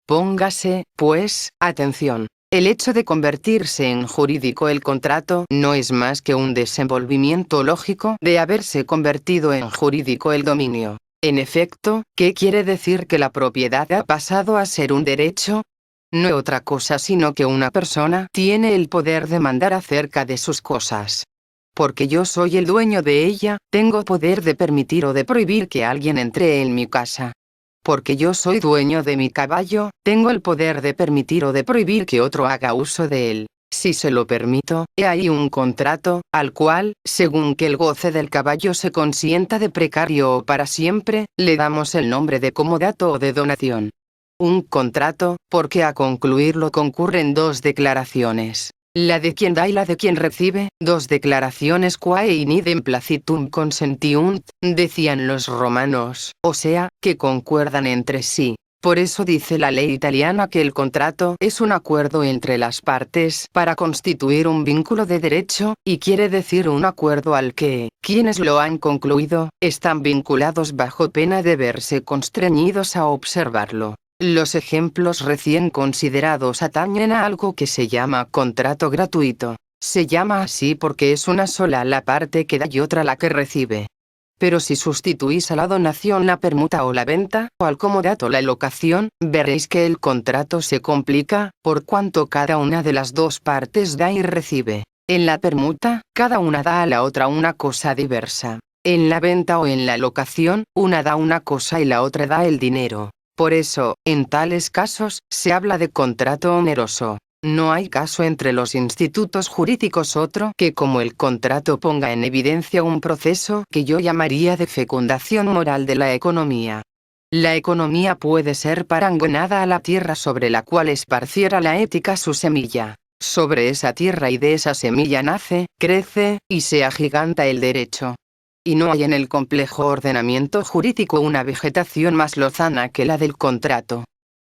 Póngase, pues, atención. El hecho de convertirse en jurídico el contrato no es más que un desenvolvimiento lógico de haberse convertido en jurídico el dominio. En efecto, ¿qué quiere decir que la propiedad ha pasado a ser un derecho? no es otra cosa sino que una persona tiene el poder de mandar acerca de sus cosas. Porque yo soy el dueño de ella, tengo poder de permitir o de prohibir que alguien entre en mi casa. Porque yo soy dueño de mi caballo, tengo el poder de permitir o de prohibir que otro haga uso de él. Si se lo permito, he ahí un contrato, al cual, según que el goce del caballo se consienta de precario o para siempre, le damos el nombre de comodato o de donación. Un contrato, porque a concluirlo concurren dos declaraciones. La de quien da y la de quien recibe, dos declaraciones quae in idem placitum consentiunt, decían los romanos, o sea, que concuerdan entre sí. Por eso dice la ley italiana que el contrato es un acuerdo entre las partes para constituir un vínculo de derecho, y quiere decir un acuerdo al que, quienes lo han concluido, están vinculados bajo pena de verse constreñidos a observarlo. Los ejemplos recién considerados atañen a algo que se llama contrato gratuito. Se llama así porque es una sola la parte que da y otra la que recibe. Pero si sustituís a la donación la permuta o la venta, o al comodato la locación, veréis que el contrato se complica, por cuanto cada una de las dos partes da y recibe. En la permuta, cada una da a la otra una cosa diversa. En la venta o en la locación, una da una cosa y la otra da el dinero. Por eso, en tales casos, se habla de contrato oneroso. No hay caso entre los institutos jurídicos otro que como el contrato ponga en evidencia un proceso que yo llamaría de fecundación moral de la economía. La economía puede ser parangonada a la tierra sobre la cual esparciera la ética su semilla. Sobre esa tierra y de esa semilla nace, crece, y se agiganta el derecho. Y no hay en el complejo ordenamiento jurídico una vegetación más lozana que la del contrato.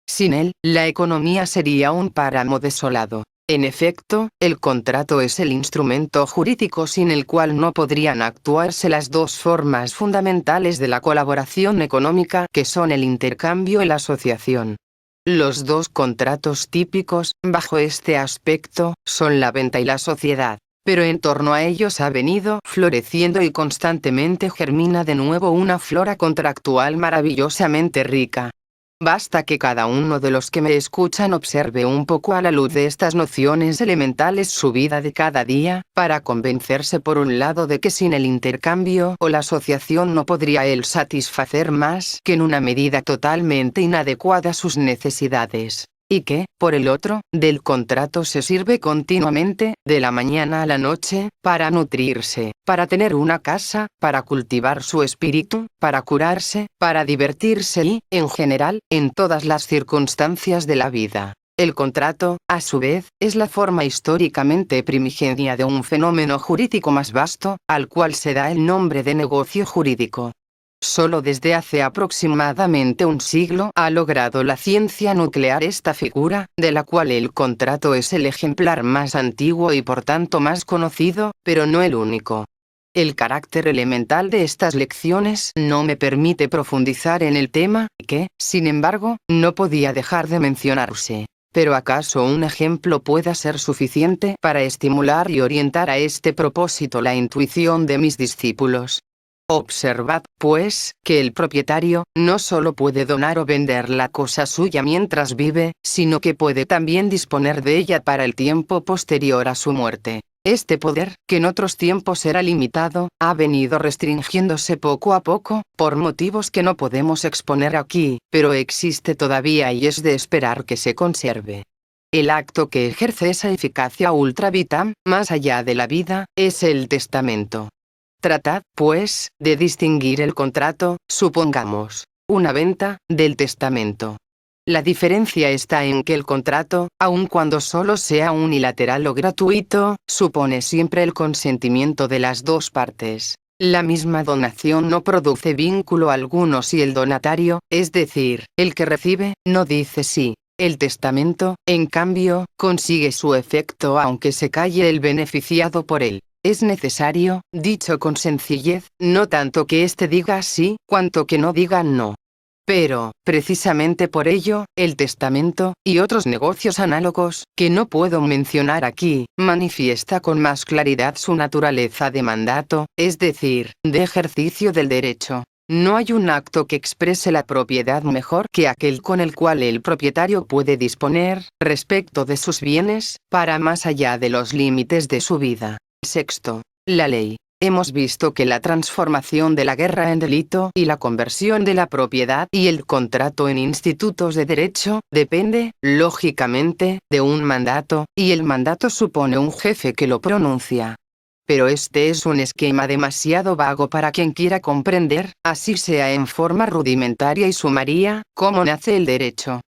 Sin él, la economía sería un páramo desolado. En efecto, el contrato es el instrumento jurídico sin el cual no podrían actuarse las dos formas fundamentales de la colaboración económica que son el intercambio y la asociación. Los dos contratos típicos, bajo este aspecto, son la venta y la sociedad. Pero en torno a ellos ha venido floreciendo y constantemente germina de nuevo una flora contractual maravillosamente rica. Basta que cada uno de los que me escuchan observe un poco a la luz de estas nociones elementales su vida de cada día, para convencerse por un lado de que sin el intercambio o la asociación no podría él satisfacer más que en una medida totalmente inadecuada sus necesidades. Y que, por el otro, del contrato se sirve continuamente, de la mañana a la noche, para nutrirse, para tener una casa, para cultivar su espíritu, para curarse, para divertirse y, en general, en todas las circunstancias de la vida. El contrato, a su vez, es la forma históricamente primigenia de un fenómeno jurídico más vasto, al cual se da el nombre de negocio jurídico. Solo desde hace aproximadamente un siglo ha logrado la ciencia nuclear esta figura, de la cual el contrato es el ejemplar más antiguo y por tanto más conocido, pero no el único. El carácter elemental de estas lecciones no me permite profundizar en el tema, que, sin embargo, no podía dejar de mencionarse. Pero ¿acaso un ejemplo pueda ser suficiente para estimular y orientar a este propósito la intuición de mis discípulos? Observad, pues, que el propietario, no solo puede donar o vender la cosa suya mientras vive, sino que puede también disponer de ella para el tiempo posterior a su muerte. Este poder, que en otros tiempos era limitado, ha venido restringiéndose poco a poco, por motivos que no podemos exponer aquí, pero existe todavía y es de esperar que se conserve. El acto que ejerce esa eficacia ultra vitam, más allá de la vida, es el testamento. Tratad, pues, de distinguir el contrato, supongamos, una venta, del testamento. La diferencia está en que el contrato, aun cuando solo sea unilateral o gratuito, supone siempre el consentimiento de las dos partes. La misma donación no produce vínculo alguno si el donatario, es decir, el que recibe, no dice sí. El testamento, en cambio, consigue su efecto aunque se calle el beneficiado por él. Es necesario, dicho con sencillez, no tanto que éste diga sí, cuanto que no diga no. Pero, precisamente por ello, el testamento, y otros negocios análogos, que no puedo mencionar aquí, manifiesta con más claridad su naturaleza de mandato, es decir, de ejercicio del derecho. No hay un acto que exprese la propiedad mejor que aquel con el cual el propietario puede disponer, respecto de sus bienes, para más allá de los límites de su vida. Sexto, la ley. Hemos visto que la transformación de la guerra en delito y la conversión de la propiedad y el contrato en institutos de derecho depende, lógicamente, de un mandato, y el mandato supone un jefe que lo pronuncia. Pero este es un esquema demasiado vago para quien quiera comprender, así sea en forma rudimentaria y sumaria, cómo nace el derecho.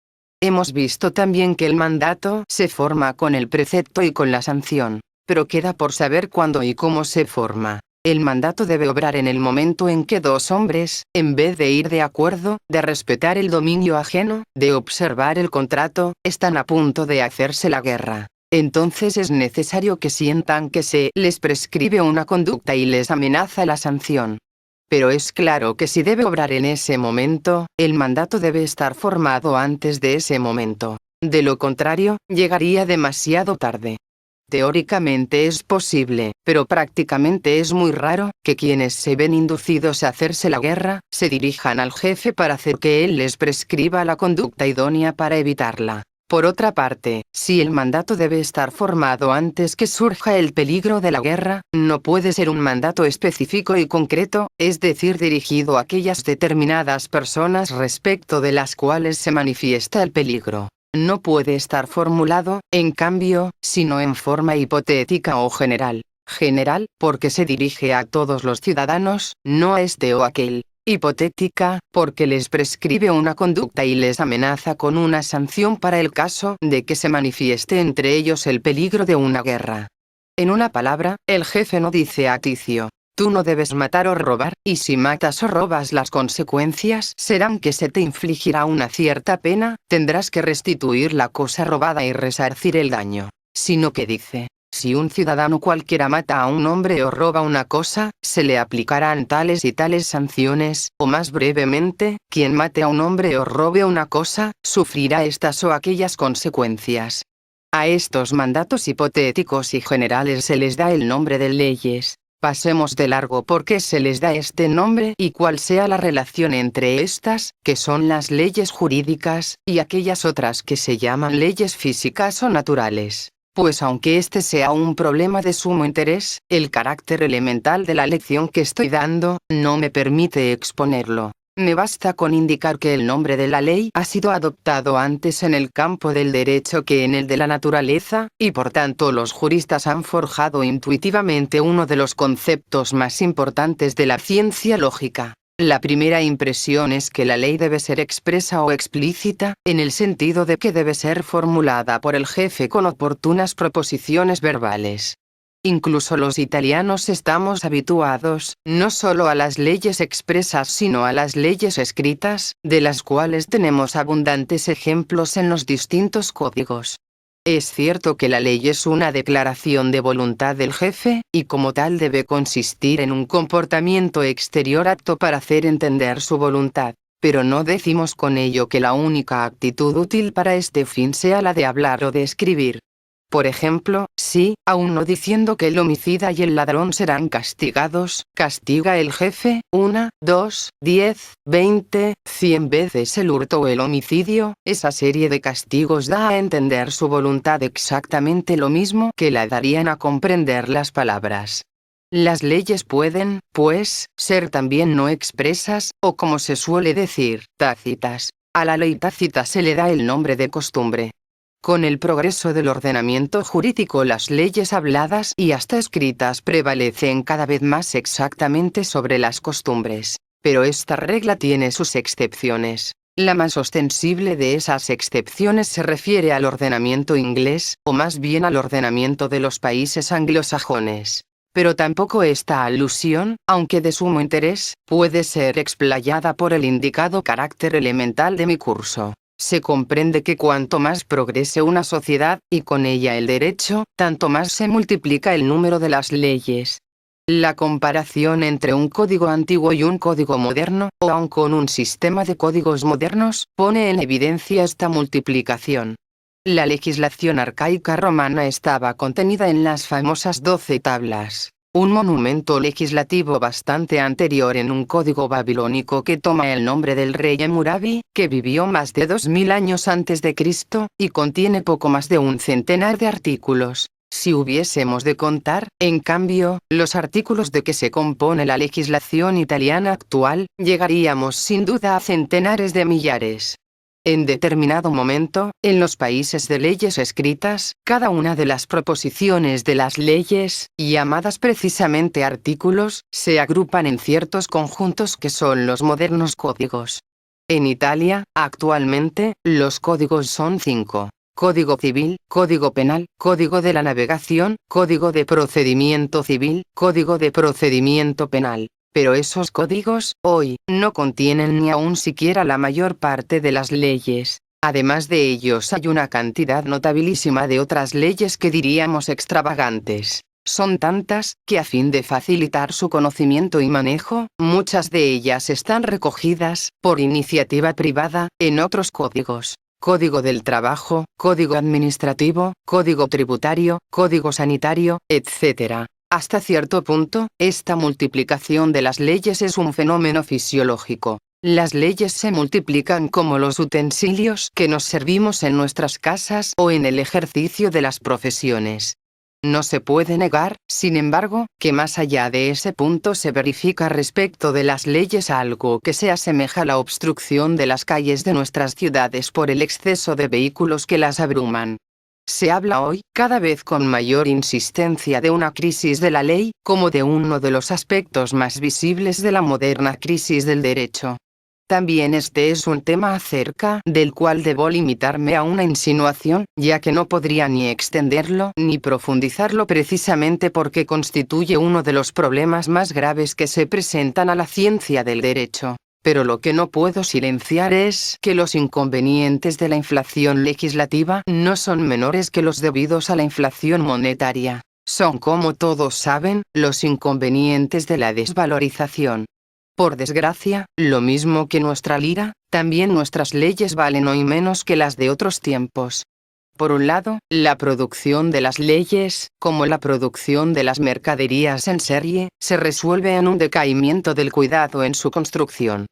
Hemos visto también que el mandato se forma con el precepto y con la sanción. Pero queda por saber cuándo y cómo se forma. El mandato debe obrar en el momento en que dos hombres, en vez de ir de acuerdo, de respetar el dominio ajeno, de observar el contrato, están a punto de hacerse la guerra. Entonces es necesario que sientan que se les prescribe una conducta y les amenaza la sanción. Pero es claro que si debe obrar en ese momento, el mandato debe estar formado antes de ese momento. De lo contrario, llegaría demasiado tarde. Teóricamente es posible, pero prácticamente es muy raro, que quienes se ven inducidos a hacerse la guerra, se dirijan al jefe para hacer que él les prescriba la conducta idónea para evitarla. Por otra parte, si el mandato debe estar formado antes que surja el peligro de la guerra, no puede ser un mandato específico y concreto, es decir, dirigido a aquellas determinadas personas respecto de las cuales se manifiesta el peligro. No puede estar formulado, en cambio, sino en forma hipotética o general. General, porque se dirige a todos los ciudadanos, no a este o aquel. Hipotética, porque les prescribe una conducta y les amenaza con una sanción para el caso de que se manifieste entre ellos el peligro de una guerra. En una palabra, el jefe no dice a Ticio: tú no debes matar o robar, y si matas o robas las consecuencias serán que se te infligirá una cierta pena, tendrás que restituir la cosa robada y resarcir el daño. Sino que dice: si un ciudadano cualquiera mata a un hombre o roba una cosa, se le aplicarán tales y tales sanciones, o más brevemente, quien mate a un hombre o robe una cosa, sufrirá estas o aquellas consecuencias. A estos mandatos hipotéticos y generales se les da el nombre de leyes. Pasemos de largo por qué se les da este nombre y cuál sea la relación entre estas, que son las leyes jurídicas, y aquellas otras que se llaman leyes físicas o naturales. Pues aunque este sea un problema de sumo interés, el carácter elemental de la lección que estoy dando, no me permite exponerlo. Me basta con indicar que el nombre de la ley ha sido adoptado antes en el campo del derecho que en el de la naturaleza, y por tanto los juristas han forjado intuitivamente uno de los conceptos más importantes de la ciencia lógica. La primera impresión es que la ley debe ser expresa o explícita, en el sentido de que debe ser formulada por el jefe con oportunas proposiciones verbales. Incluso los italianos estamos habituados, no solo a las leyes expresas sino a las leyes escritas, de las cuales tenemos abundantes ejemplos en los distintos códigos. Es cierto que la ley es una declaración de voluntad del jefe, y como tal debe consistir en un comportamiento exterior apto para hacer entender su voluntad. Pero no decimos con ello que la única actitud útil para este fin sea la de hablar o de escribir. Por ejemplo, si, aun no diciendo que el homicida y el ladrón serán castigados, castiga el jefe, 1, 2, 10, 20, 100 veces el hurto o el homicidio, esa serie de castigos da a entender su voluntad exactamente lo mismo que la darían a comprender las palabras. Las leyes pueden, pues, ser también no expresas, o como se suele decir, tácitas. A la ley tácita se le da el nombre de costumbre. Con el progreso del ordenamiento jurídico las leyes habladas y hasta escritas prevalecen cada vez más exactamente sobre las costumbres. Pero esta regla tiene sus excepciones. La más ostensible de esas excepciones se refiere al ordenamiento inglés, o más bien al ordenamiento de los países anglosajones. Pero tampoco esta alusión, aunque de sumo interés, puede ser explayada por el indicado carácter elemental de mi curso. Se comprende que cuanto más progrese una sociedad, y con ella el derecho, tanto más se multiplica el número de las leyes. La comparación entre un código antiguo y un código moderno, o aun con un sistema de códigos modernos, pone en evidencia esta multiplicación. La legislación arcaica romana estaba contenida en las famosas 12 tablas. un monumento legislativo bastante anterior en un código babilónico que toma el nombre del rey Hammurabi, que vivió más de 2000 años antes de Cristo, y contiene poco más de un centenar de artículos. Si hubiésemos de contar, en cambio, los artículos de que se compone la legislación italiana actual, llegaríamos sin duda a centenares de millares. En determinado momento, en los países de leyes escritas, cada una de las proposiciones de las leyes, llamadas precisamente artículos, se agrupan en ciertos conjuntos que son los modernos códigos. En Italia, actualmente, los códigos son 5. Código civil, código penal, código de la navegación, código de procedimiento civil, código de procedimiento penal. Pero esos códigos, hoy, no contienen ni aun siquiera la mayor parte de las leyes. Además de ellos hay una cantidad notabilísima de otras leyes que diríamos extravagantes. Son tantas, que a fin de facilitar su conocimiento y manejo, muchas de ellas están recogidas, por iniciativa privada, en otros códigos. Código del trabajo, código administrativo, código tributario, código sanitario, etc. Hasta cierto punto, esta multiplicación de las leyes es un fenómeno fisiológico. Las leyes se multiplican como los utensilios que nos servimos en nuestras casas o en el ejercicio de las profesiones. No se puede negar, sin embargo, que más allá de ese punto se verifica respecto de las leyes algo que se asemeja a la obstrucción de las calles de nuestras ciudades por el exceso de vehículos que las abruman. Se habla hoy, cada vez con mayor insistencia, de una crisis de la ley, como de uno de los aspectos más visibles de la moderna crisis del derecho. También este es un tema acerca del cual debo limitarme a una insinuación, ya que no podría ni extenderlo ni profundizarlo precisamente porque constituye uno de los problemas más graves que se presentan a la ciencia del derecho. Pero lo que no puedo silenciar es que los inconvenientes de la inflación legislativa no son menores que los debidos a la inflación monetaria. Son, como todos saben, los inconvenientes de la desvalorización. Por desgracia, lo mismo que nuestra lira, también nuestras leyes valen hoy menos que las de otros tiempos. Por un lado, la producción de las leyes, como la producción de las mercaderías en serie, se resuelve en un decaimiento del cuidado en su construcción.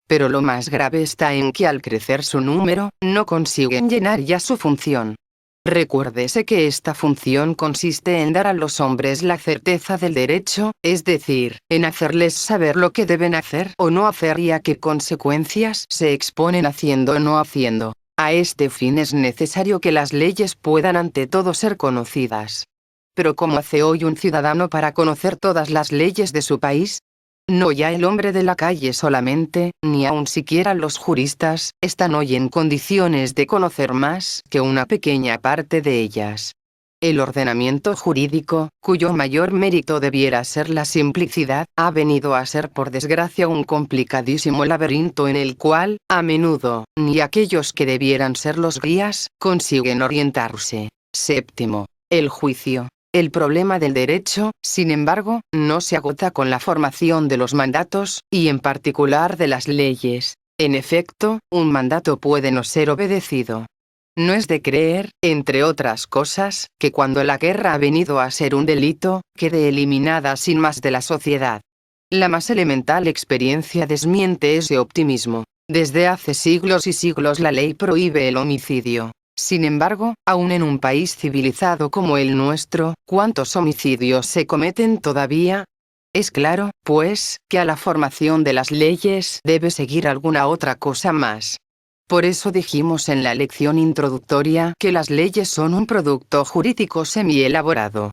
Pero lo más grave está en que al crecer su número, no consiguen llenar ya su función. Recuérdese que esta función consiste en dar a los hombres la certeza del derecho, es decir, en hacerles saber lo que deben hacer o no hacer y a qué consecuencias se exponen haciendo o no haciendo. A este fin es necesario que las leyes puedan ante todo ser conocidas. Pero ¿cómo hace hoy un ciudadano para conocer todas las leyes de su país? No ya el hombre de la calle solamente, ni aun siquiera los juristas, están hoy en condiciones de conocer más que una pequeña parte de ellas. El ordenamiento jurídico, cuyo mayor mérito debiera ser la simplicidad, ha venido a ser por desgracia un complicadísimo laberinto en el cual, a menudo, ni aquellos que debieran ser los guías, consiguen orientarse. Séptimo, el juicio. El problema del derecho, sin embargo, no se agota con la formación de los mandatos, y en particular de las leyes. En efecto, un mandato puede no ser obedecido. No es de creer, entre otras cosas, que cuando la guerra ha venido a ser un delito, quede eliminada sin más de la sociedad. La más elemental experiencia desmiente ese optimismo. Desde hace siglos y siglos la ley prohíbe el homicidio. Sin embargo, aun en un país civilizado como el nuestro, ¿cuántos homicidios se cometen todavía? Es claro, pues, que a la formación de las leyes debe seguir alguna otra cosa más. Por eso dijimos en la lección introductoria que las leyes son un producto jurídico semi-elaborado.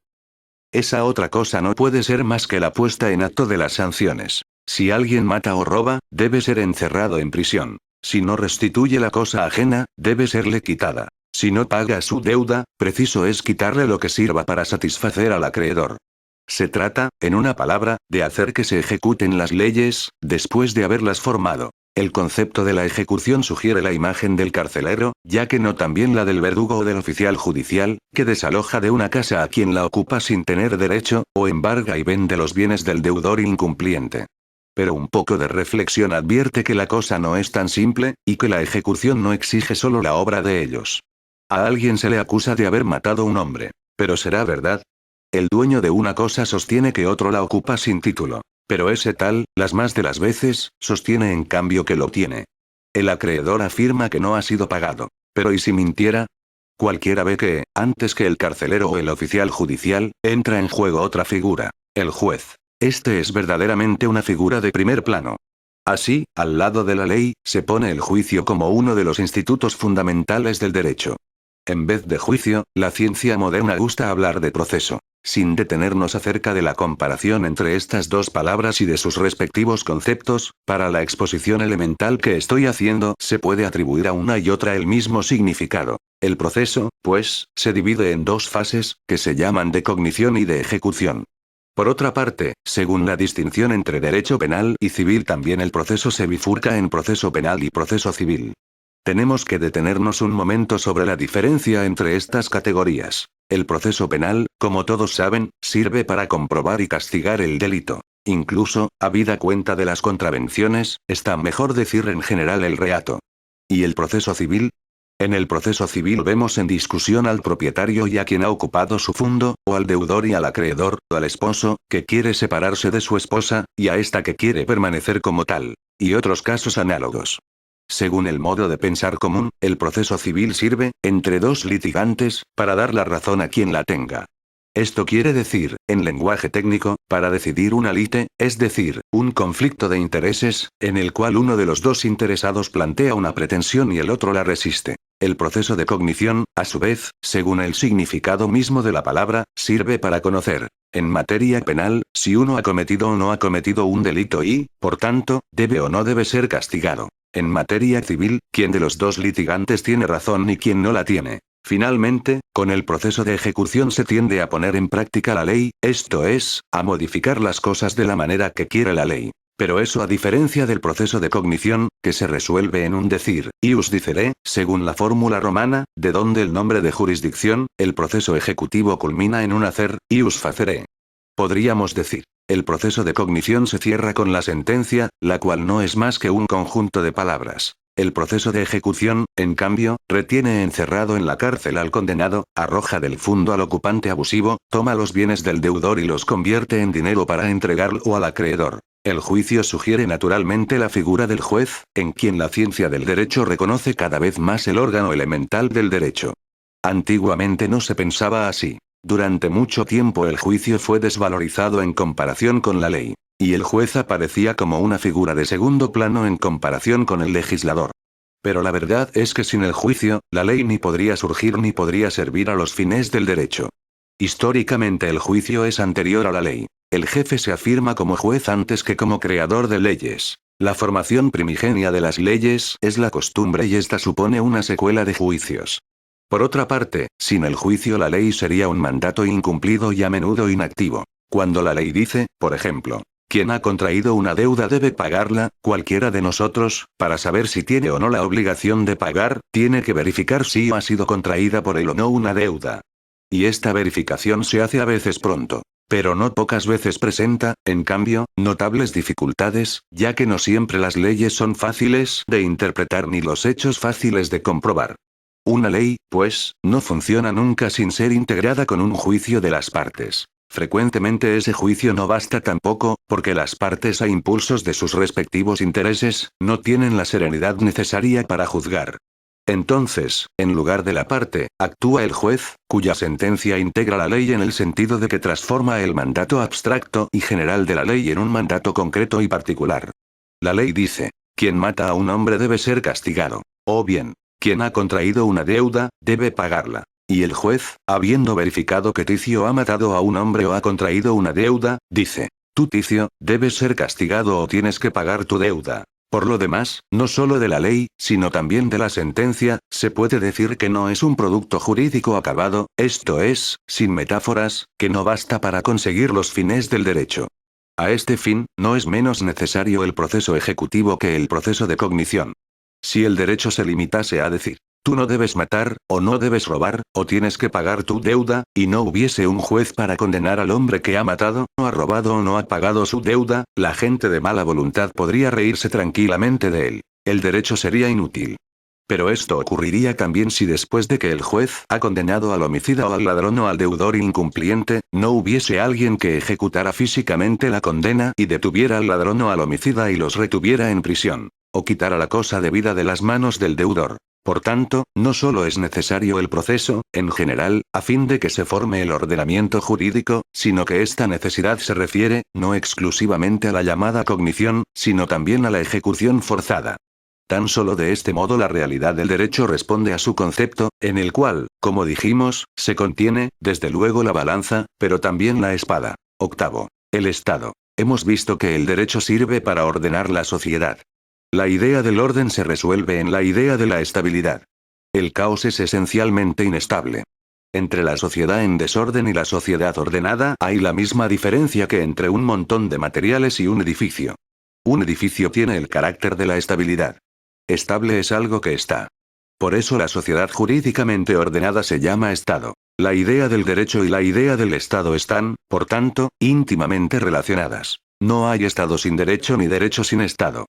Esa otra cosa no puede ser más que la puesta en acto de las sanciones. Si alguien mata o roba, debe ser encerrado en prisión. Si no restituye la cosa ajena, debe serle quitada. Si no paga su deuda, preciso es quitarle lo que sirva para satisfacer al acreedor. Se trata, en una palabra, de hacer que se ejecuten las leyes, después de haberlas formado. El concepto de la ejecución sugiere la imagen del carcelero, ya que no también la del verdugo o del oficial judicial, que desaloja de una casa a quien la ocupa sin tener derecho, o embarga y vende los bienes del deudor incumpliente. Pero un poco de reflexión advierte que la cosa no es tan simple, y que la ejecución no exige solo la obra de ellos. A alguien se le acusa de haber matado un hombre. ¿Pero será verdad? El dueño de una cosa sostiene que otro la ocupa sin título. Pero ese tal, las más de las veces, sostiene en cambio que lo tiene. El acreedor afirma que no ha sido pagado. Pero ¿y si mintiera? Cualquiera ve que, antes que el carcelero o el oficial judicial, entra en juego otra figura, el juez. Este es verdaderamente una figura de primer plano. Así, al lado de la ley, se pone el juicio como uno de los institutos fundamentales del derecho. En vez de juicio, la ciencia moderna gusta hablar de proceso. Sin detenernos acerca de la comparación entre estas dos palabras y de sus respectivos conceptos, para la exposición elemental que estoy haciendo se puede atribuir a una y otra el mismo significado. El proceso, pues, se divide en dos fases, que se llaman de cognición y de ejecución. Por otra parte, según la distinción entre derecho penal y civil, también el proceso se bifurca en proceso penal y proceso civil. Tenemos que detenernos un momento sobre la diferencia entre estas categorías. El proceso penal, como todos saben, sirve para comprobar y castigar el delito. Incluso, habida cuenta de las contravenciones, está mejor decir en general el reato. ¿Y el proceso civil? En el proceso civil vemos en discusión al propietario y a quien ha ocupado su fundo, o al deudor y al acreedor, o al esposo, que quiere separarse de su esposa, y a esta que quiere permanecer como tal. Y otros casos análogos. Según el modo de pensar común, el proceso civil sirve, entre dos litigantes, para dar la razón a quien la tenga. Esto quiere decir, en lenguaje técnico, para decidir una lite, es decir, un conflicto de intereses, en el cual uno de los dos interesados plantea una pretensión y el otro la resiste. El proceso de cognición, a su vez, según el significado mismo de la palabra, sirve para conocer, en materia penal, si uno ha cometido o no ha cometido un delito y, por tanto, debe o no debe ser castigado. En materia civil, quién de los dos litigantes tiene razón y quién no la tiene. Finalmente, con el proceso de ejecución se tiende a poner en práctica la ley, esto es, a modificar las cosas de la manera que quiere la ley. Pero eso a diferencia del proceso de cognición, que se resuelve en un decir, ius dicere, según la fórmula romana, de donde el nombre de jurisdicción, el proceso ejecutivo culmina en un hacer, ius facere. Podríamos decir, el proceso de cognición se cierra con la sentencia, la cual no es más que un conjunto de palabras. El proceso de ejecución, en cambio, retiene encerrado en la cárcel al condenado, arroja del fundo al ocupante abusivo, toma los bienes del deudor y los convierte en dinero para entregarlo al acreedor. El juicio sugiere naturalmente la figura del juez, en quien la ciencia del derecho reconoce cada vez más el órgano elemental del derecho. Antiguamente no se pensaba así. Durante mucho tiempo el juicio fue desvalorizado en comparación con la ley. Y el juez aparecía como una figura de segundo plano en comparación con el legislador. Pero la verdad es que sin el juicio, la ley ni podría surgir ni podría servir a los fines del derecho. Históricamente el juicio es anterior a la ley. El jefe se afirma como juez antes que como creador de leyes. La formación primigenia de las leyes es la costumbre y esta supone una secuela de juicios. Por otra parte, sin el juicio la ley sería un mandato incumplido y a menudo inactivo. Cuando la ley dice, por ejemplo, quien ha contraído una deuda debe pagarla, cualquiera de nosotros, para saber si tiene o no la obligación de pagar, tiene que verificar si ha sido contraída por él o no una deuda. Y esta verificación se hace a veces pronto. Pero no pocas veces presenta, en cambio, notables dificultades, ya que no siempre las leyes son fáciles de interpretar ni los hechos fáciles de comprobar. Una ley, pues, no funciona nunca sin ser integrada con un juicio de las partes. Frecuentemente ese juicio no basta tampoco, porque las partes a impulsos de sus respectivos intereses, no tienen la serenidad necesaria para juzgar. Entonces, en lugar de la parte, actúa el juez, cuya sentencia integra la ley en el sentido de que transforma el mandato abstracto y general de la ley en un mandato concreto y particular. La ley dice, quien mata a un hombre debe ser castigado. O bien, quien ha contraído una deuda, debe pagarla. Y el juez, habiendo verificado que Ticio ha matado a un hombre o ha contraído una deuda, dice, tú Ticio, debes ser castigado o tienes que pagar tu deuda. Por lo demás, no solo de la ley, sino también de la sentencia, se puede decir que no es un producto jurídico acabado, esto es, sin metáforas, que no basta para conseguir los fines del derecho. A este fin, no es menos necesario el proceso ejecutivo que el proceso de cognición. Si el derecho se limitase a decir, tú no debes matar, o no debes robar, o tienes que pagar tu deuda, y no hubiese un juez para condenar al hombre que ha matado, no ha robado o no ha pagado su deuda, la gente de mala voluntad podría reírse tranquilamente de él. El derecho sería inútil. Pero esto ocurriría también si después de que el juez ha condenado al homicida o al ladrón o al deudor incumpliente, no hubiese alguien que ejecutara físicamente la condena y detuviera al ladrón o al homicida y los retuviera en prisión, o quitara la cosa debida de las manos del deudor. Por tanto, no solo es necesario el proceso, en general, a fin de que se forme el ordenamiento jurídico, sino que esta necesidad se refiere, no exclusivamente a la llamada cognición, sino también a la ejecución forzada. Tan solo de este modo la realidad del derecho responde a su concepto, en el cual, como dijimos, se contiene, desde luego la balanza, pero también la espada. Octavo. El Estado. Hemos visto que el derecho sirve para ordenar la sociedad. La idea del orden se resuelve en la idea de la estabilidad. El caos es esencialmente inestable. Entre la sociedad en desorden y la sociedad ordenada hay la misma diferencia que entre un montón de materiales y un edificio. Un edificio tiene el carácter de la estabilidad. Estable es algo que está. Por eso la sociedad jurídicamente ordenada se llama Estado. La idea del derecho y la idea del Estado están, por tanto, íntimamente relacionadas. No hay Estado sin derecho ni derecho sin Estado.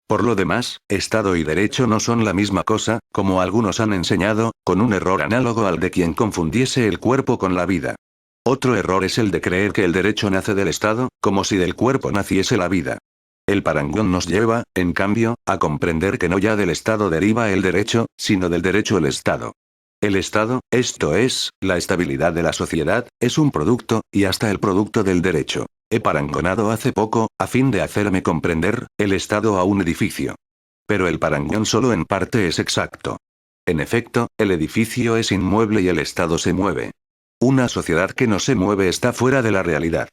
Por lo demás, Estado y derecho no son la misma cosa, como algunos han enseñado, con un error análogo al de quien confundiese el cuerpo con la vida. Otro error es el de creer que el derecho nace del Estado, como si del cuerpo naciese la vida. El parangón nos lleva, en cambio, a comprender que no ya del Estado deriva el derecho, sino del derecho el Estado. El Estado, esto es, la estabilidad de la sociedad, es un producto, y hasta el producto del derecho. He parangonado hace poco, a fin de hacerme comprender, el Estado a un edificio. Pero el parangón solo en parte es exacto. En efecto, el edificio es inmueble y el Estado se mueve. Una sociedad que no se mueve está fuera de la realidad.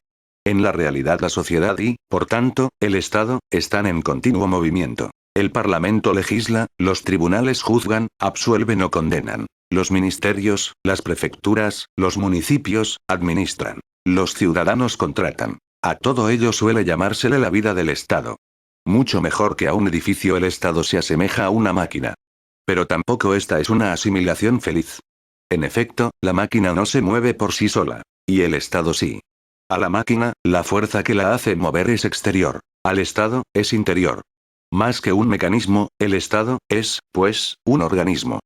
En la realidad la sociedad y, por tanto, el Estado, están en continuo movimiento. El Parlamento legisla, los tribunales juzgan, absuelven o condenan. Los ministerios, las prefecturas, los municipios, administran. Los ciudadanos contratan. A todo ello suele llamársele la vida del Estado. Mucho mejor que a un edificio el Estado se asemeja a una máquina. Pero tampoco esta es una asimilación feliz. En efecto, la máquina no se mueve por sí sola. Y el Estado sí. A la máquina, la fuerza que la hace mover es exterior. Al Estado, es interior. Más que un mecanismo, el Estado, es, pues, un organismo.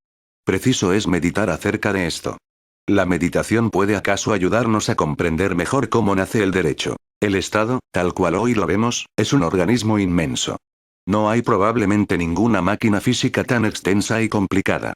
Preciso es meditar acerca de esto. La meditación puede acaso ayudarnos a comprender mejor cómo nace el derecho. El Estado, tal cual hoy lo vemos, es un organismo inmenso. No hay probablemente ninguna máquina física tan extensa y complicada.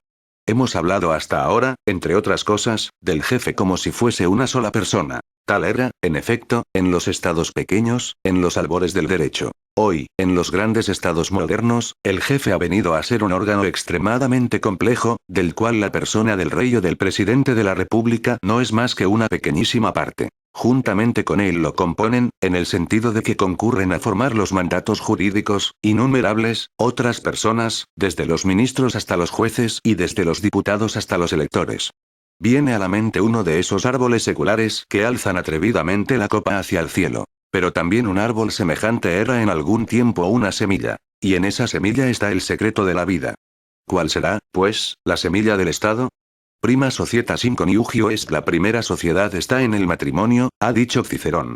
Hemos hablado hasta ahora, entre otras cosas, del jefe como si fuese una sola persona. Tal era, en efecto, en los estados pequeños, en los albores del derecho. Hoy, en los grandes estados modernos, el jefe ha venido a ser un órgano extremadamente complejo, del cual la persona del rey o del presidente de la república no es más que una pequeñísima parte. Juntamente con él lo componen, en el sentido de que concurren a formar los mandatos jurídicos, innumerables, otras personas, desde los ministros hasta los jueces y desde los diputados hasta los electores. Viene a la mente uno de esos árboles seculares que alzan atrevidamente la copa hacia el cielo. Pero también un árbol semejante era en algún tiempo una semilla. Y en esa semilla está el secreto de la vida. ¿Cuál será, pues, la semilla del Estado? Prima societas in coniugio est, la primera sociedad está en el matrimonio, ha dicho Cicerón.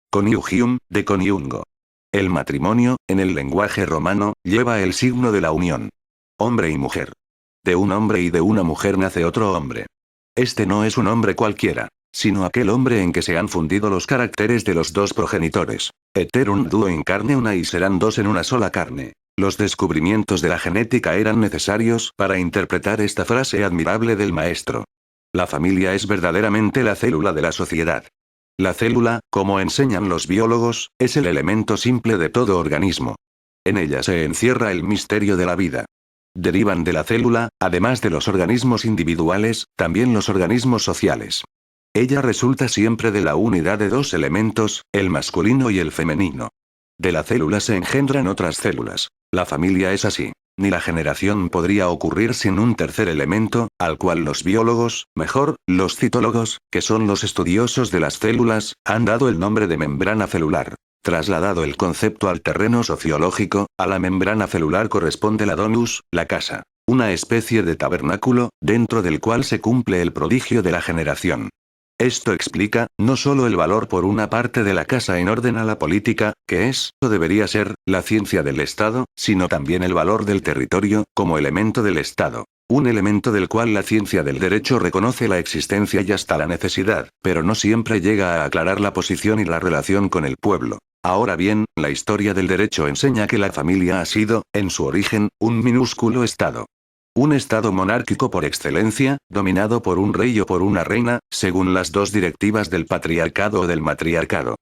Coniugium, de coniungo. El matrimonio, en el lenguaje romano, lleva el signo de la unión. Hombre y mujer. De un hombre y de una mujer nace otro hombre. Este no es un hombre cualquiera, sino aquel hombre en que se han fundido los caracteres de los dos progenitores. Eterum duo in carne una, y serán dos en una sola carne. Los descubrimientos de la genética eran necesarios para interpretar esta frase admirable del maestro. La familia es verdaderamente la célula de la sociedad. La célula, como enseñan los biólogos, es el elemento simple de todo organismo. En ella se encierra el misterio de la vida. Derivan de la célula, además de los organismos individuales, también los organismos sociales. Ella resulta siempre de la unidad de dos elementos, el masculino y el femenino. De la célula se engendran otras células. La familia es así. Ni la generación podría ocurrir sin un tercer elemento, al cual los biólogos, mejor, los citólogos, que son los estudiosos de las células, han dado el nombre de membrana celular. Trasladado el concepto al terreno sociológico, a la membrana celular corresponde la domus, la casa. Una especie de tabernáculo, dentro del cual se cumple el prodigio de la generación. Esto explica, no solo el valor por una parte de la casa en orden a la política, que es, o debería ser, la ciencia del Estado, sino también el valor del territorio, como elemento del Estado. Un elemento del cual la ciencia del derecho reconoce la existencia y hasta la necesidad, pero no siempre llega a aclarar la posición y la relación con el pueblo. Ahora bien, la historia del derecho enseña que la familia ha sido, en su origen, un minúsculo Estado. Un Estado monárquico por excelencia, dominado por un rey o por una reina, según las dos directivas del patriarcado o del matriarcado.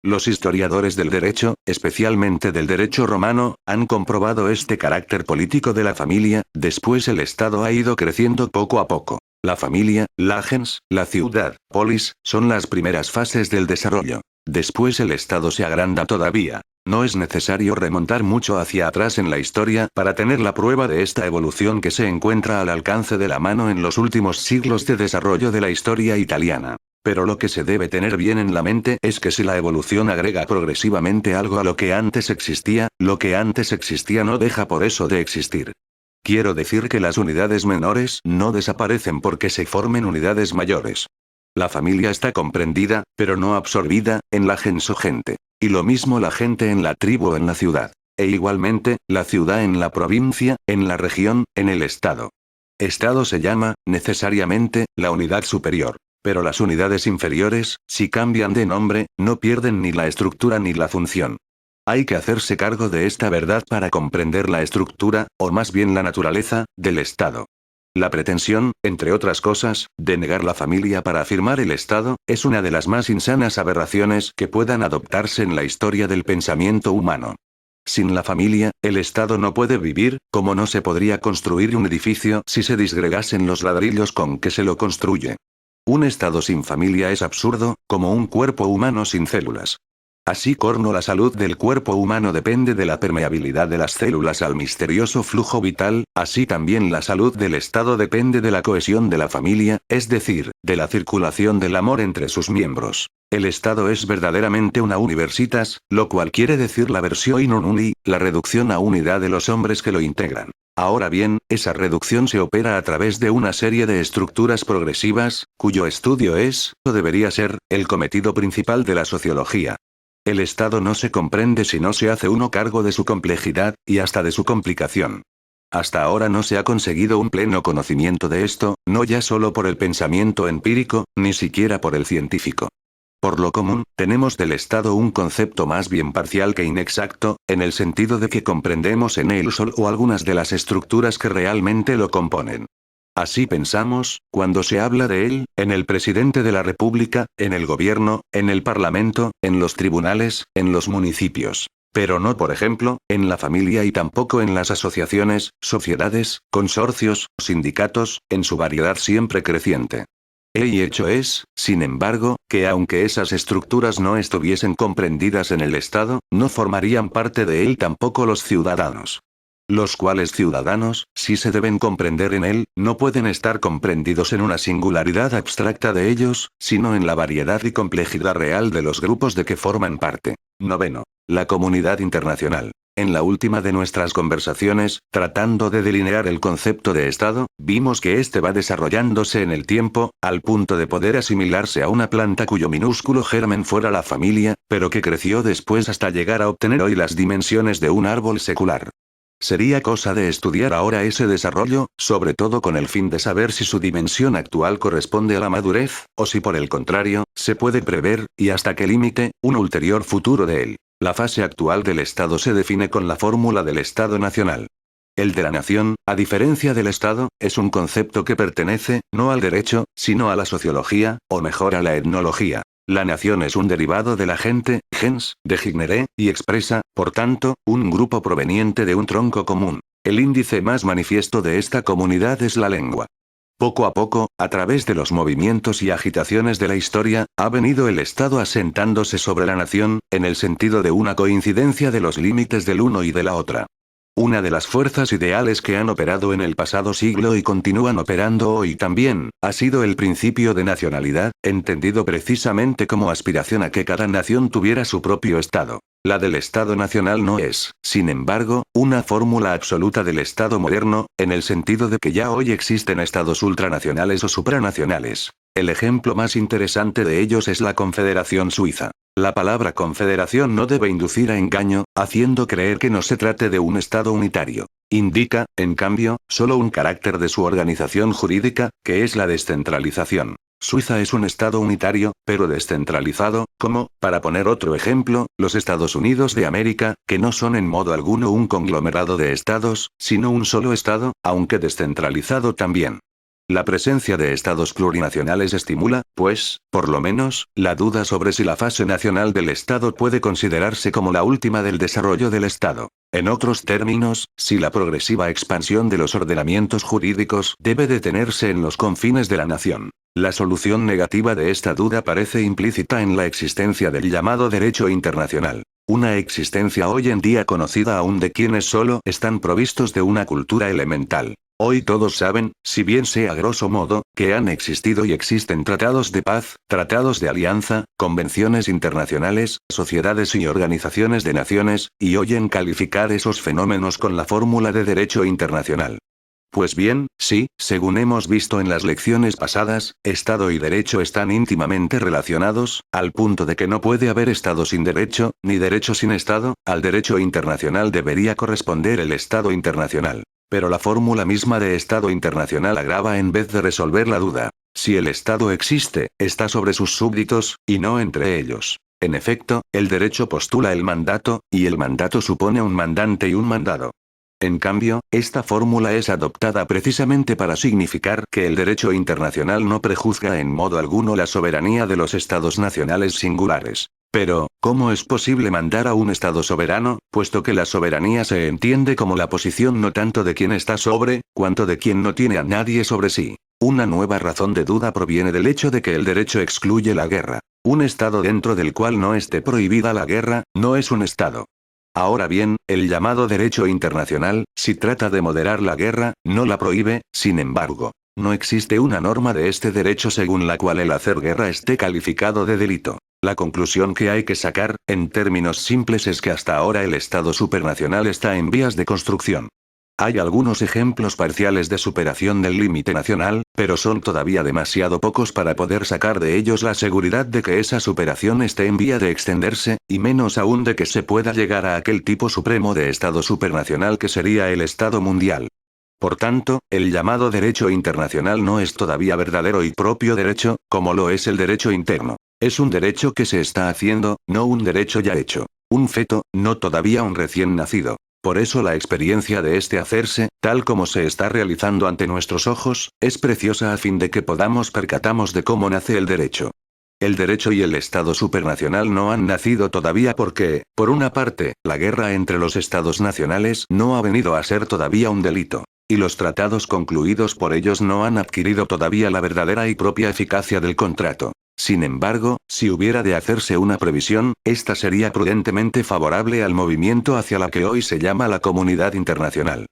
Los historiadores del derecho, especialmente del derecho romano, han comprobado este carácter político de la familia. Después el Estado ha ido creciendo poco a poco. La familia, la gens, la ciudad, polis, son las primeras fases del desarrollo. Después el Estado se agranda todavía. No es necesario remontar mucho hacia atrás en la historia para tener la prueba de esta evolución que se encuentra al alcance de la mano en los últimos siglos de desarrollo de la historia italiana. Pero lo que se debe tener bien en la mente es que si la evolución agrega progresivamente algo a lo que antes existía, lo que antes existía no deja por eso de existir. Quiero decir que las unidades menores no desaparecen porque se formen unidades mayores. La familia está comprendida, pero no absorbida, en la gens o gente. Y lo mismo la gente en la tribu o en la ciudad. E igualmente, la ciudad en la provincia, en la región, en el estado. Estado se llama, necesariamente, la unidad superior. Pero las unidades inferiores, si cambian de nombre, no pierden ni la estructura ni la función. Hay que hacerse cargo de esta verdad para comprender la estructura, o más bien la naturaleza, del Estado. La pretensión, entre otras cosas, de negar la familia para afirmar el Estado, es una de las más insanas aberraciones que puedan adoptarse en la historia del pensamiento humano. Sin la familia, el Estado no puede vivir, como no se podría construir un edificio si se disgregasen los ladrillos con que se lo construye. Un Estado sin familia es absurdo, como un cuerpo humano sin células. Así como la salud del cuerpo humano depende de la permeabilidad de las células al misterioso flujo vital, así también la salud del Estado depende de la cohesión de la familia, es decir, de la circulación del amor entre sus miembros. El Estado es verdaderamente una universitas, lo cual quiere decir la versión in unum, la reducción a unidad de los hombres que lo integran. Ahora bien, esa reducción se opera a través de una serie de estructuras progresivas, cuyo estudio es, o debería ser, el cometido principal de la sociología. El Estado no se comprende si no se hace uno cargo de su complejidad, y hasta de su complicación. Hasta ahora no se ha conseguido un pleno conocimiento de esto, no ya solo por el pensamiento empírico, ni siquiera por el científico. Por lo común, tenemos del Estado un concepto más bien parcial que inexacto, en el sentido de que comprendemos en él solo algunas de las estructuras que realmente lo componen. Así pensamos, cuando se habla de él, en el presidente de la República, en el gobierno, en el parlamento, en los tribunales, en los municipios. Pero no, por ejemplo, en la familia y tampoco en las asociaciones, sociedades, consorcios, sindicatos, en su variedad siempre creciente. El hecho es, sin embargo, que aunque esas estructuras no estuviesen comprendidas en el Estado, no formarían parte de él tampoco los ciudadanos. Los cuales ciudadanos, si se deben comprender en él, no pueden estar comprendidos en una singularidad abstracta de ellos, sino en la variedad y complejidad real de los grupos de que forman parte. Noveno. La comunidad internacional. En la última de nuestras conversaciones, tratando de delinear el concepto de Estado, vimos que éste va desarrollándose en el tiempo, al punto de poder asimilarse a una planta cuyo minúsculo germen fuera la familia, pero que creció después hasta llegar a obtener hoy las dimensiones de un árbol secular. Sería cosa de estudiar ahora ese desarrollo, sobre todo con el fin de saber si su dimensión actual corresponde a la madurez, o si por el contrario, se puede prever, y hasta qué límite, un ulterior futuro de él. La fase actual del Estado se define con la fórmula del Estado nacional. El de la nación, a diferencia del Estado, es un concepto que pertenece, no al derecho, sino a la sociología, o mejor a la etnología. La nación es un derivado de la gente, gens, de genere, y expresa, por tanto, un grupo proveniente de un tronco común. El índice más manifiesto de esta comunidad es la lengua. Poco a poco, a través de los movimientos y agitaciones de la historia, ha venido el Estado asentándose sobre la nación, en el sentido de una coincidencia de los límites del uno y de la otra. Una de las fuerzas ideales que han operado en el pasado siglo y continúan operando hoy también, ha sido el principio de nacionalidad, entendido precisamente como aspiración a que cada nación tuviera su propio Estado. La del Estado nacional no es, sin embargo, una fórmula absoluta del Estado moderno, en el sentido de que ya hoy existen Estados ultranacionales o supranacionales. El ejemplo más interesante de ellos es la Confederación Suiza. La palabra confederación no debe inducir a engaño, haciendo creer que no se trate de un Estado unitario. Indica, en cambio, solo un carácter de su organización jurídica, que es la descentralización. Suiza es un Estado unitario, pero descentralizado, como, para poner otro ejemplo, los Estados Unidos de América, que no son en modo alguno un conglomerado de estados, sino un solo Estado, aunque descentralizado también. La presencia de estados plurinacionales estimula, pues, por lo menos, la duda sobre si la fase nacional del Estado puede considerarse como la última del desarrollo del Estado. En otros términos, si la progresiva expansión de los ordenamientos jurídicos debe detenerse en los confines de la nación. La solución negativa de esta duda parece implícita en la existencia del llamado derecho internacional. Una existencia hoy en día conocida aún de quienes solo están provistos de una cultura elemental. Hoy todos saben, si bien sea a grosso modo, que han existido y existen tratados de paz, tratados de alianza, convenciones internacionales, sociedades y organizaciones de naciones, y oyen calificar esos fenómenos con la fórmula de derecho internacional. Pues bien, sí, según hemos visto en las lecciones pasadas, Estado y derecho están íntimamente relacionados, al punto de que no puede haber Estado sin derecho, ni derecho sin Estado. Al derecho internacional debería corresponder el Estado internacional. Pero la fórmula misma de Estado internacional agrava en vez de resolver la duda. Si el Estado existe, está sobre sus súbditos, y no entre ellos. En efecto, el derecho postula el mandato, y el mandato supone un mandante y un mandado. En cambio, esta fórmula es adoptada precisamente para significar que el derecho internacional no prejuzga en modo alguno la soberanía de los estados nacionales singulares. Pero, ¿cómo es posible mandar a un Estado soberano, puesto que la soberanía se entiende como la posición no tanto de quien está sobre, cuanto de quien no tiene a nadie sobre sí? Una nueva razón de duda proviene del hecho de que el derecho excluye la guerra. Un Estado dentro del cual no esté prohibida la guerra, no es un Estado. Ahora bien, el llamado derecho internacional, si trata de moderar la guerra, no la prohíbe. Sin embargo, no existe una norma de este derecho según la cual el hacer guerra esté calificado de delito. La conclusión que hay que sacar, en términos simples, es que hasta ahora el Estado supranacional está en vías de construcción. Hay algunos ejemplos parciales de superación del límite nacional, pero son todavía demasiado pocos para poder sacar de ellos la seguridad de que esa superación esté en vía de extenderse, y menos aún de que se pueda llegar a aquel tipo supremo de Estado supranacional que sería el Estado mundial. Por tanto, el llamado derecho internacional no es todavía verdadero y propio derecho, como lo es el derecho interno. Es un derecho que se está haciendo, no un derecho ya hecho. Un feto, no todavía un recién nacido. Por eso la experiencia de este hacerse, tal como se está realizando ante nuestros ojos, es preciosa a fin de que podamos percatarnos de cómo nace el derecho. El derecho y el Estado supranacional no han nacido todavía porque, por una parte, la guerra entre los Estados nacionales no ha venido a ser todavía un delito. Y los tratados concluidos por ellos no han adquirido todavía la verdadera y propia eficacia del contrato. Sin embargo, si hubiera de hacerse una previsión, esta sería prudentemente favorable al movimiento hacia la que hoy se llama la comunidad internacional.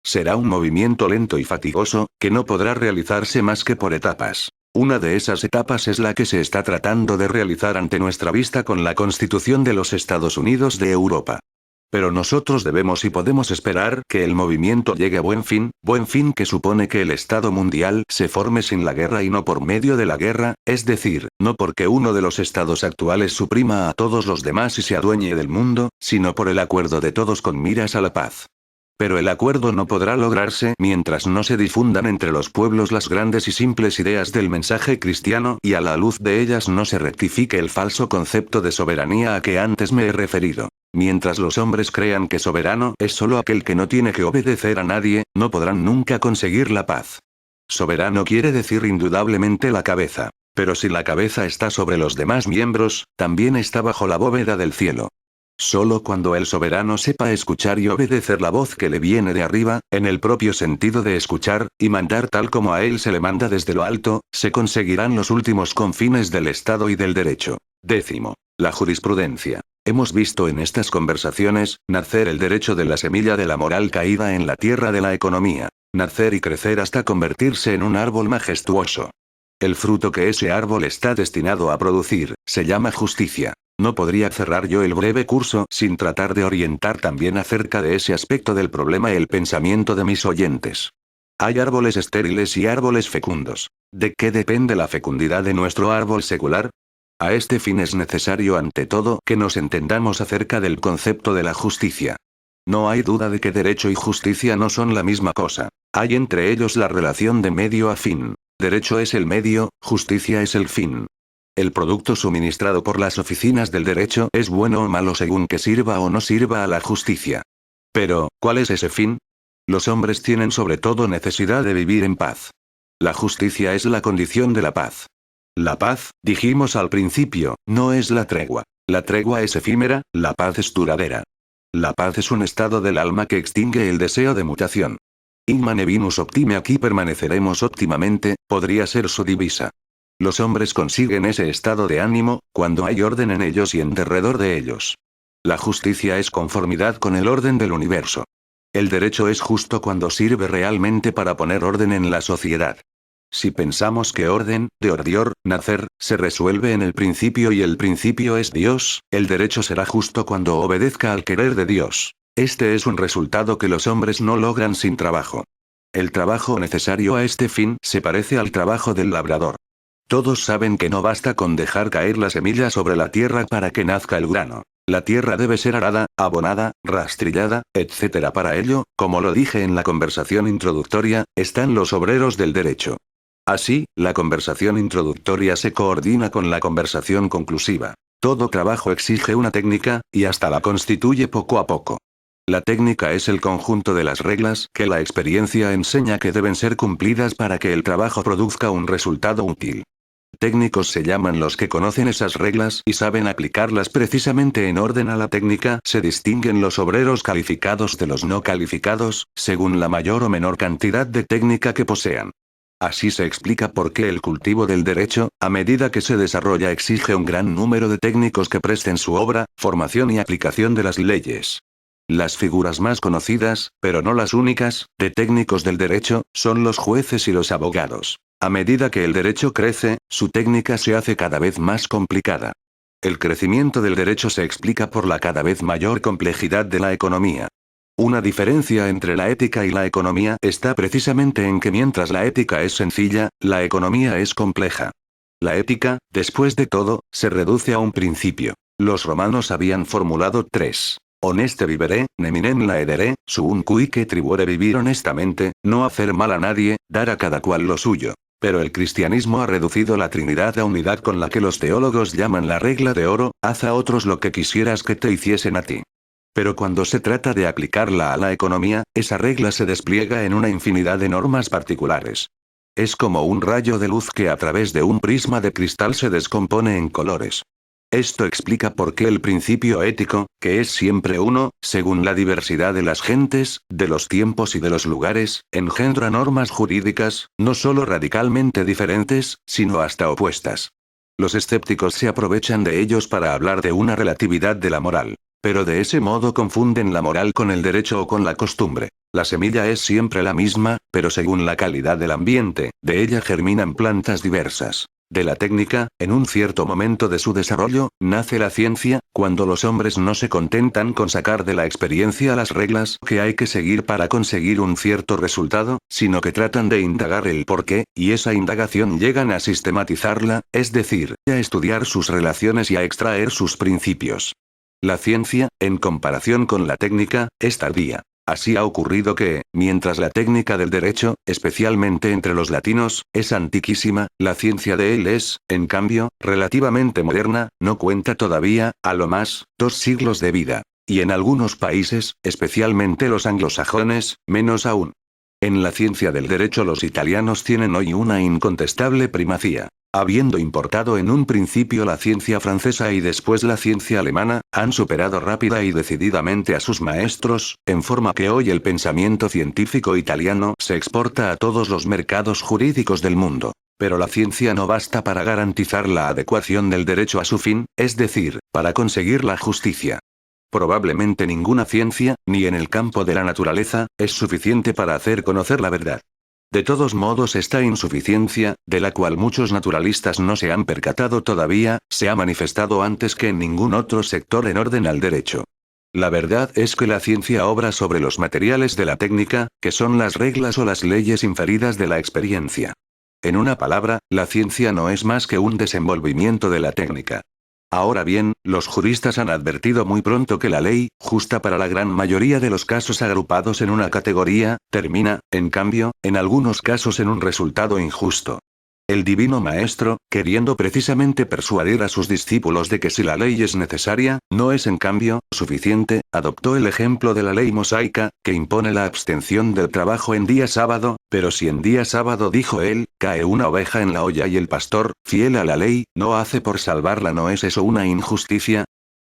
Será un movimiento lento y fatigoso, que no podrá realizarse más que por etapas. Una de esas etapas es la que se está tratando de realizar ante nuestra vista con la Constitución de los Estados Unidos de Europa. Pero nosotros debemos y podemos esperar que el movimiento llegue a buen fin que supone que el Estado mundial se forme sin la guerra y no por medio de la guerra, es decir, no porque uno de los estados actuales suprima a todos los demás y se adueñe del mundo, sino por el acuerdo de todos con miras a la paz. Pero el acuerdo no podrá lograrse mientras no se difundan entre los pueblos las grandes y simples ideas del mensaje cristiano y a la luz de ellas no se rectifique el falso concepto de soberanía a que antes me he referido. Mientras los hombres crean que soberano es solo aquel que no tiene que obedecer a nadie, no podrán nunca conseguir la paz. Soberano quiere decir indudablemente la cabeza. Pero si la cabeza está sobre los demás miembros, también está bajo la bóveda del cielo. Solo cuando el soberano sepa escuchar y obedecer la voz que le viene de arriba, en el propio sentido de escuchar, y mandar tal como a él se le manda desde lo alto, se conseguirán los últimos confines del Estado y del derecho. 10. La jurisprudencia. Hemos visto en estas conversaciones, nacer el derecho de la semilla de la moral caída en la tierra de la economía. Nacer y crecer hasta convertirse en un árbol majestuoso. El fruto que ese árbol está destinado a producir, se llama justicia. No podría cerrar yo el breve curso sin tratar de orientar también acerca de ese aspecto del problema el pensamiento de mis oyentes. Hay árboles estériles y árboles fecundos. ¿De qué depende la fecundidad de nuestro árbol secular? A este fin es necesario ante todo que nos entendamos acerca del concepto de la justicia. No hay duda de que derecho y justicia no son la misma cosa. Hay entre ellos la relación de medio a fin. Derecho es el medio, justicia es el fin. El producto suministrado por las oficinas del derecho es bueno o malo según que sirva o no sirva a la justicia. Pero, ¿cuál es ese fin? Los hombres tienen sobre todo necesidad de vivir en paz. La justicia es la condición de la paz. La paz, dijimos al principio, no es la tregua. La tregua es efímera, la paz es duradera. La paz es un estado del alma que extingue el deseo de mutación. In mane vinus optime, aquí permaneceremos óptimamente, podría ser su divisa. Los hombres consiguen ese estado de ánimo, cuando hay orden en ellos y en derredor de ellos. La justicia es conformidad con el orden del universo. El derecho es justo cuando sirve realmente para poner orden en la sociedad. Si pensamos que orden, de ordior, nacer, se resuelve en el principio y el principio es Dios, el derecho será justo cuando obedezca al querer de Dios. Este es un resultado que los hombres no logran sin trabajo. El trabajo necesario a este fin se parece al trabajo del labrador. Todos saben que no basta con dejar caer la semilla sobre la tierra para que nazca el grano. La tierra debe ser arada, abonada, rastrillada, etc. Para ello, como lo dije en la conversación introductoria, están los obreros del derecho. Así, la conversación introductoria se coordina con la conversación conclusiva. Todo trabajo exige una técnica, y hasta la constituye poco a poco. La técnica es el conjunto de las reglas que la experiencia enseña que deben ser cumplidas para que el trabajo produzca un resultado útil. Técnicos se llaman los que conocen esas reglas y saben aplicarlas precisamente en orden a la técnica. Se distinguen los obreros calificados de los no calificados, según la mayor o menor cantidad de técnica que posean. Así se explica por qué el cultivo del derecho, a medida que se desarrolla, exige un gran número de técnicos que presten su obra, formación y aplicación de las leyes. Las figuras más conocidas, pero no las únicas, de técnicos del derecho, son los jueces y los abogados. A medida que el derecho crece, su técnica se hace cada vez más complicada. El crecimiento del derecho se explica por la cada vez mayor complejidad de la economía. Una diferencia entre la ética y la economía está precisamente en que mientras la ética es sencilla, la economía es compleja. La ética, después de todo, se reduce a un principio. Los romanos habían formulado 3. Honeste vivere, neminem laedere, suum cuique tribuere, vivir honestamente, no hacer mal a nadie, dar a cada cual lo suyo. Pero el cristianismo ha reducido la Trinidad a unidad con la que los teólogos llaman la regla de oro: haz a otros lo que quisieras que te hiciesen a ti. Pero cuando se trata de aplicarla a la economía, esa regla se despliega en una infinidad de normas particulares. Es como un rayo de luz que a través de un prisma de cristal se descompone en colores. Esto explica por qué el principio ético, que es siempre uno, según la diversidad de las gentes, de los tiempos y de los lugares, engendra normas jurídicas, no solo radicalmente diferentes, sino hasta opuestas. Los escépticos se aprovechan de ellos para hablar de una relatividad de la moral. Pero de ese modo confunden la moral con el derecho o con la costumbre. La semilla es siempre la misma, pero según la calidad del ambiente, de ella germinan plantas diversas. De la técnica, en un cierto momento de su desarrollo, nace la ciencia, cuando los hombres no se contentan con sacar de la experiencia las reglas que hay que seguir para conseguir un cierto resultado, sino que tratan de indagar el porqué, y esa indagación llegan a sistematizarla, es decir, a estudiar sus relaciones y a extraer sus principios. La ciencia, en comparación con la técnica, es tardía. Así ha ocurrido que, mientras la técnica del derecho, especialmente entre los latinos, es antiquísima, la ciencia de él es, en cambio, relativamente moderna, no cuenta todavía, a lo más, 2 siglos de vida. Y en algunos países, especialmente los anglosajones, menos aún. En la ciencia del derecho los italianos tienen hoy una incontestable primacía. Habiendo importado en un principio la ciencia francesa y después la ciencia alemana, han superado rápida y decididamente a sus maestros, en forma que hoy el pensamiento científico italiano se exporta a todos los mercados jurídicos del mundo. Pero la ciencia no basta para garantizar la adecuación del derecho a su fin, es decir, para conseguir la justicia. Probablemente ninguna ciencia, ni en el campo de la naturaleza, es suficiente para hacer conocer la verdad. De todos modos, esta insuficiencia, de la cual muchos naturalistas no se han percatado todavía, se ha manifestado antes que en ningún otro sector en orden al derecho. La verdad es que la ciencia obra sobre los materiales de la técnica, que son las reglas o las leyes inferidas de la experiencia. En una palabra, la ciencia no es más que un desenvolvimiento de la técnica. Ahora bien, los juristas han advertido muy pronto que la ley, justa para la gran mayoría de los casos agrupados en una categoría, termina, en cambio, en algunos casos en un resultado injusto. El divino maestro, queriendo precisamente persuadir a sus discípulos de que si la ley es necesaria, no es en cambio suficiente, adoptó el ejemplo de la ley mosaica, que impone la abstención del trabajo en día sábado, pero si en día sábado, dijo él, cae una oveja en la olla y el pastor, fiel a la ley, no hace por salvarla, ¿no es eso una injusticia?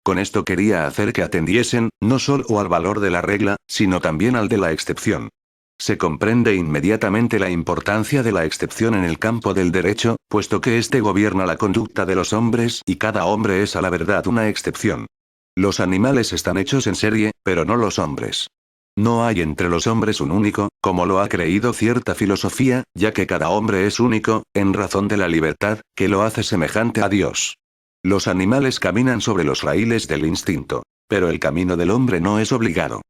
Con esto quería hacer que atendiesen, no solo al valor de la regla, sino también al de la excepción. Se comprende inmediatamente la importancia de la excepción en el campo del derecho, puesto que éste gobierna la conducta de los hombres y cada hombre es a la verdad una excepción. Los animales están hechos en serie, pero no los hombres. No hay entre los hombres un único, como lo ha creído cierta filosofía, ya que cada hombre es único, en razón de la libertad, que lo hace semejante a Dios. Los animales caminan sobre los raíles del instinto, pero el camino del hombre no es obligado.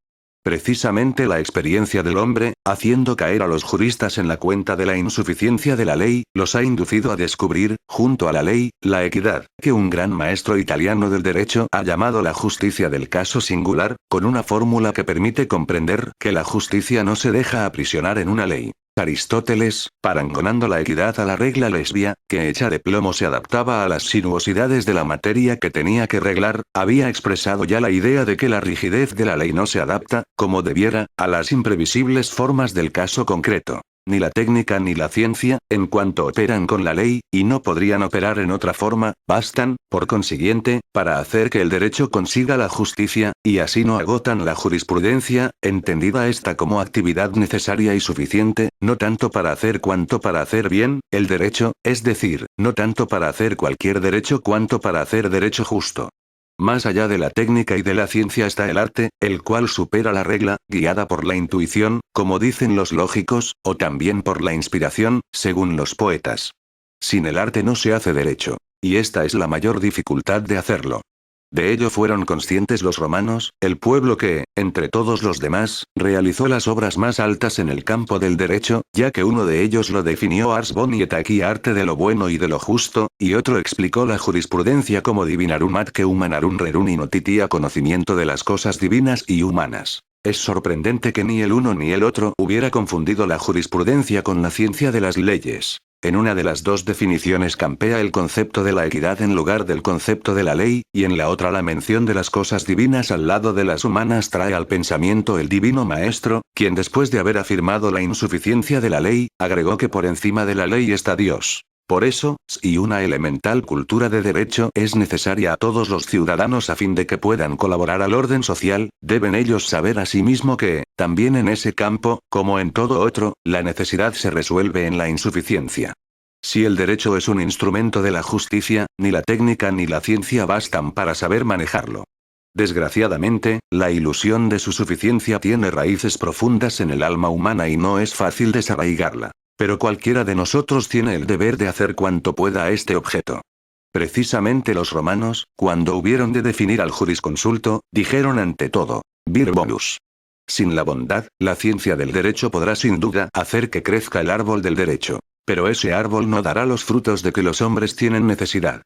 Precisamente la experiencia del hombre, haciendo caer a los juristas en la cuenta de la insuficiencia de la ley, los ha inducido a descubrir, junto a la ley, la equidad, que un gran maestro italiano del derecho ha llamado la justicia del caso singular, con una fórmula que permite comprender que la justicia no se deja aprisionar en una ley. Aristóteles, parangonando la equidad a la regla lesbia, que hecha de plomo se adaptaba a las sinuosidades de la materia que tenía que reglar, había expresado ya la idea de que la rigidez de la ley no se adapta, como debiera, a las imprevisibles formas del caso concreto. Ni la técnica ni la ciencia, en cuanto operan con la ley, y no podrían operar en otra forma, bastan, por consiguiente, para hacer que el derecho consiga la justicia, y así no agotan la jurisprudencia, entendida esta como actividad necesaria y suficiente, no tanto para hacer cuanto para hacer bien, el derecho, es decir, no tanto para hacer cualquier derecho cuanto para hacer derecho justo. Más allá de la técnica y de la ciencia está el arte, el cual supera la regla, guiada por la intuición, como dicen los lógicos, o también por la inspiración, según los poetas. Sin el arte no se hace derecho. Y esta es la mayor dificultad de hacerlo. De ello fueron conscientes los romanos, el pueblo que, entre todos los demás, realizó las obras más altas en el campo del derecho, ya que uno de ellos lo definió ars bonietae arte de lo bueno y de lo justo, y otro explicó la jurisprudencia como divinarum ad que humanarum rerum y notitia conocimiento de las cosas divinas y humanas. Es sorprendente que ni el uno ni el otro hubiera confundido la jurisprudencia con la ciencia de las leyes. En una de las dos definiciones campea el concepto de la equidad en lugar del concepto de la ley, y en la otra la mención de las cosas divinas al lado de las humanas trae al pensamiento el divino maestro, quien después de haber afirmado la insuficiencia de la ley, agregó que por encima de la ley está Dios. Por eso, si una elemental cultura de derecho es necesaria a todos los ciudadanos a fin de que puedan colaborar al orden social, deben ellos saber asimismo que, también en ese campo, como en todo otro, la necesidad se resuelve en la insuficiencia. Si el derecho es un instrumento de la justicia, ni la técnica ni la ciencia bastan para saber manejarlo. Desgraciadamente, la ilusión de su suficiencia tiene raíces profundas en el alma humana y no es fácil desarraigarla. Pero cualquiera de nosotros tiene el deber de hacer cuanto pueda a este objeto. Precisamente los romanos, cuando hubieron de definir al jurisconsulto, dijeron ante todo, vir bonus. Sin la bondad, la ciencia del derecho podrá sin duda hacer que crezca el árbol del derecho. Pero ese árbol no dará los frutos de que los hombres tienen necesidad.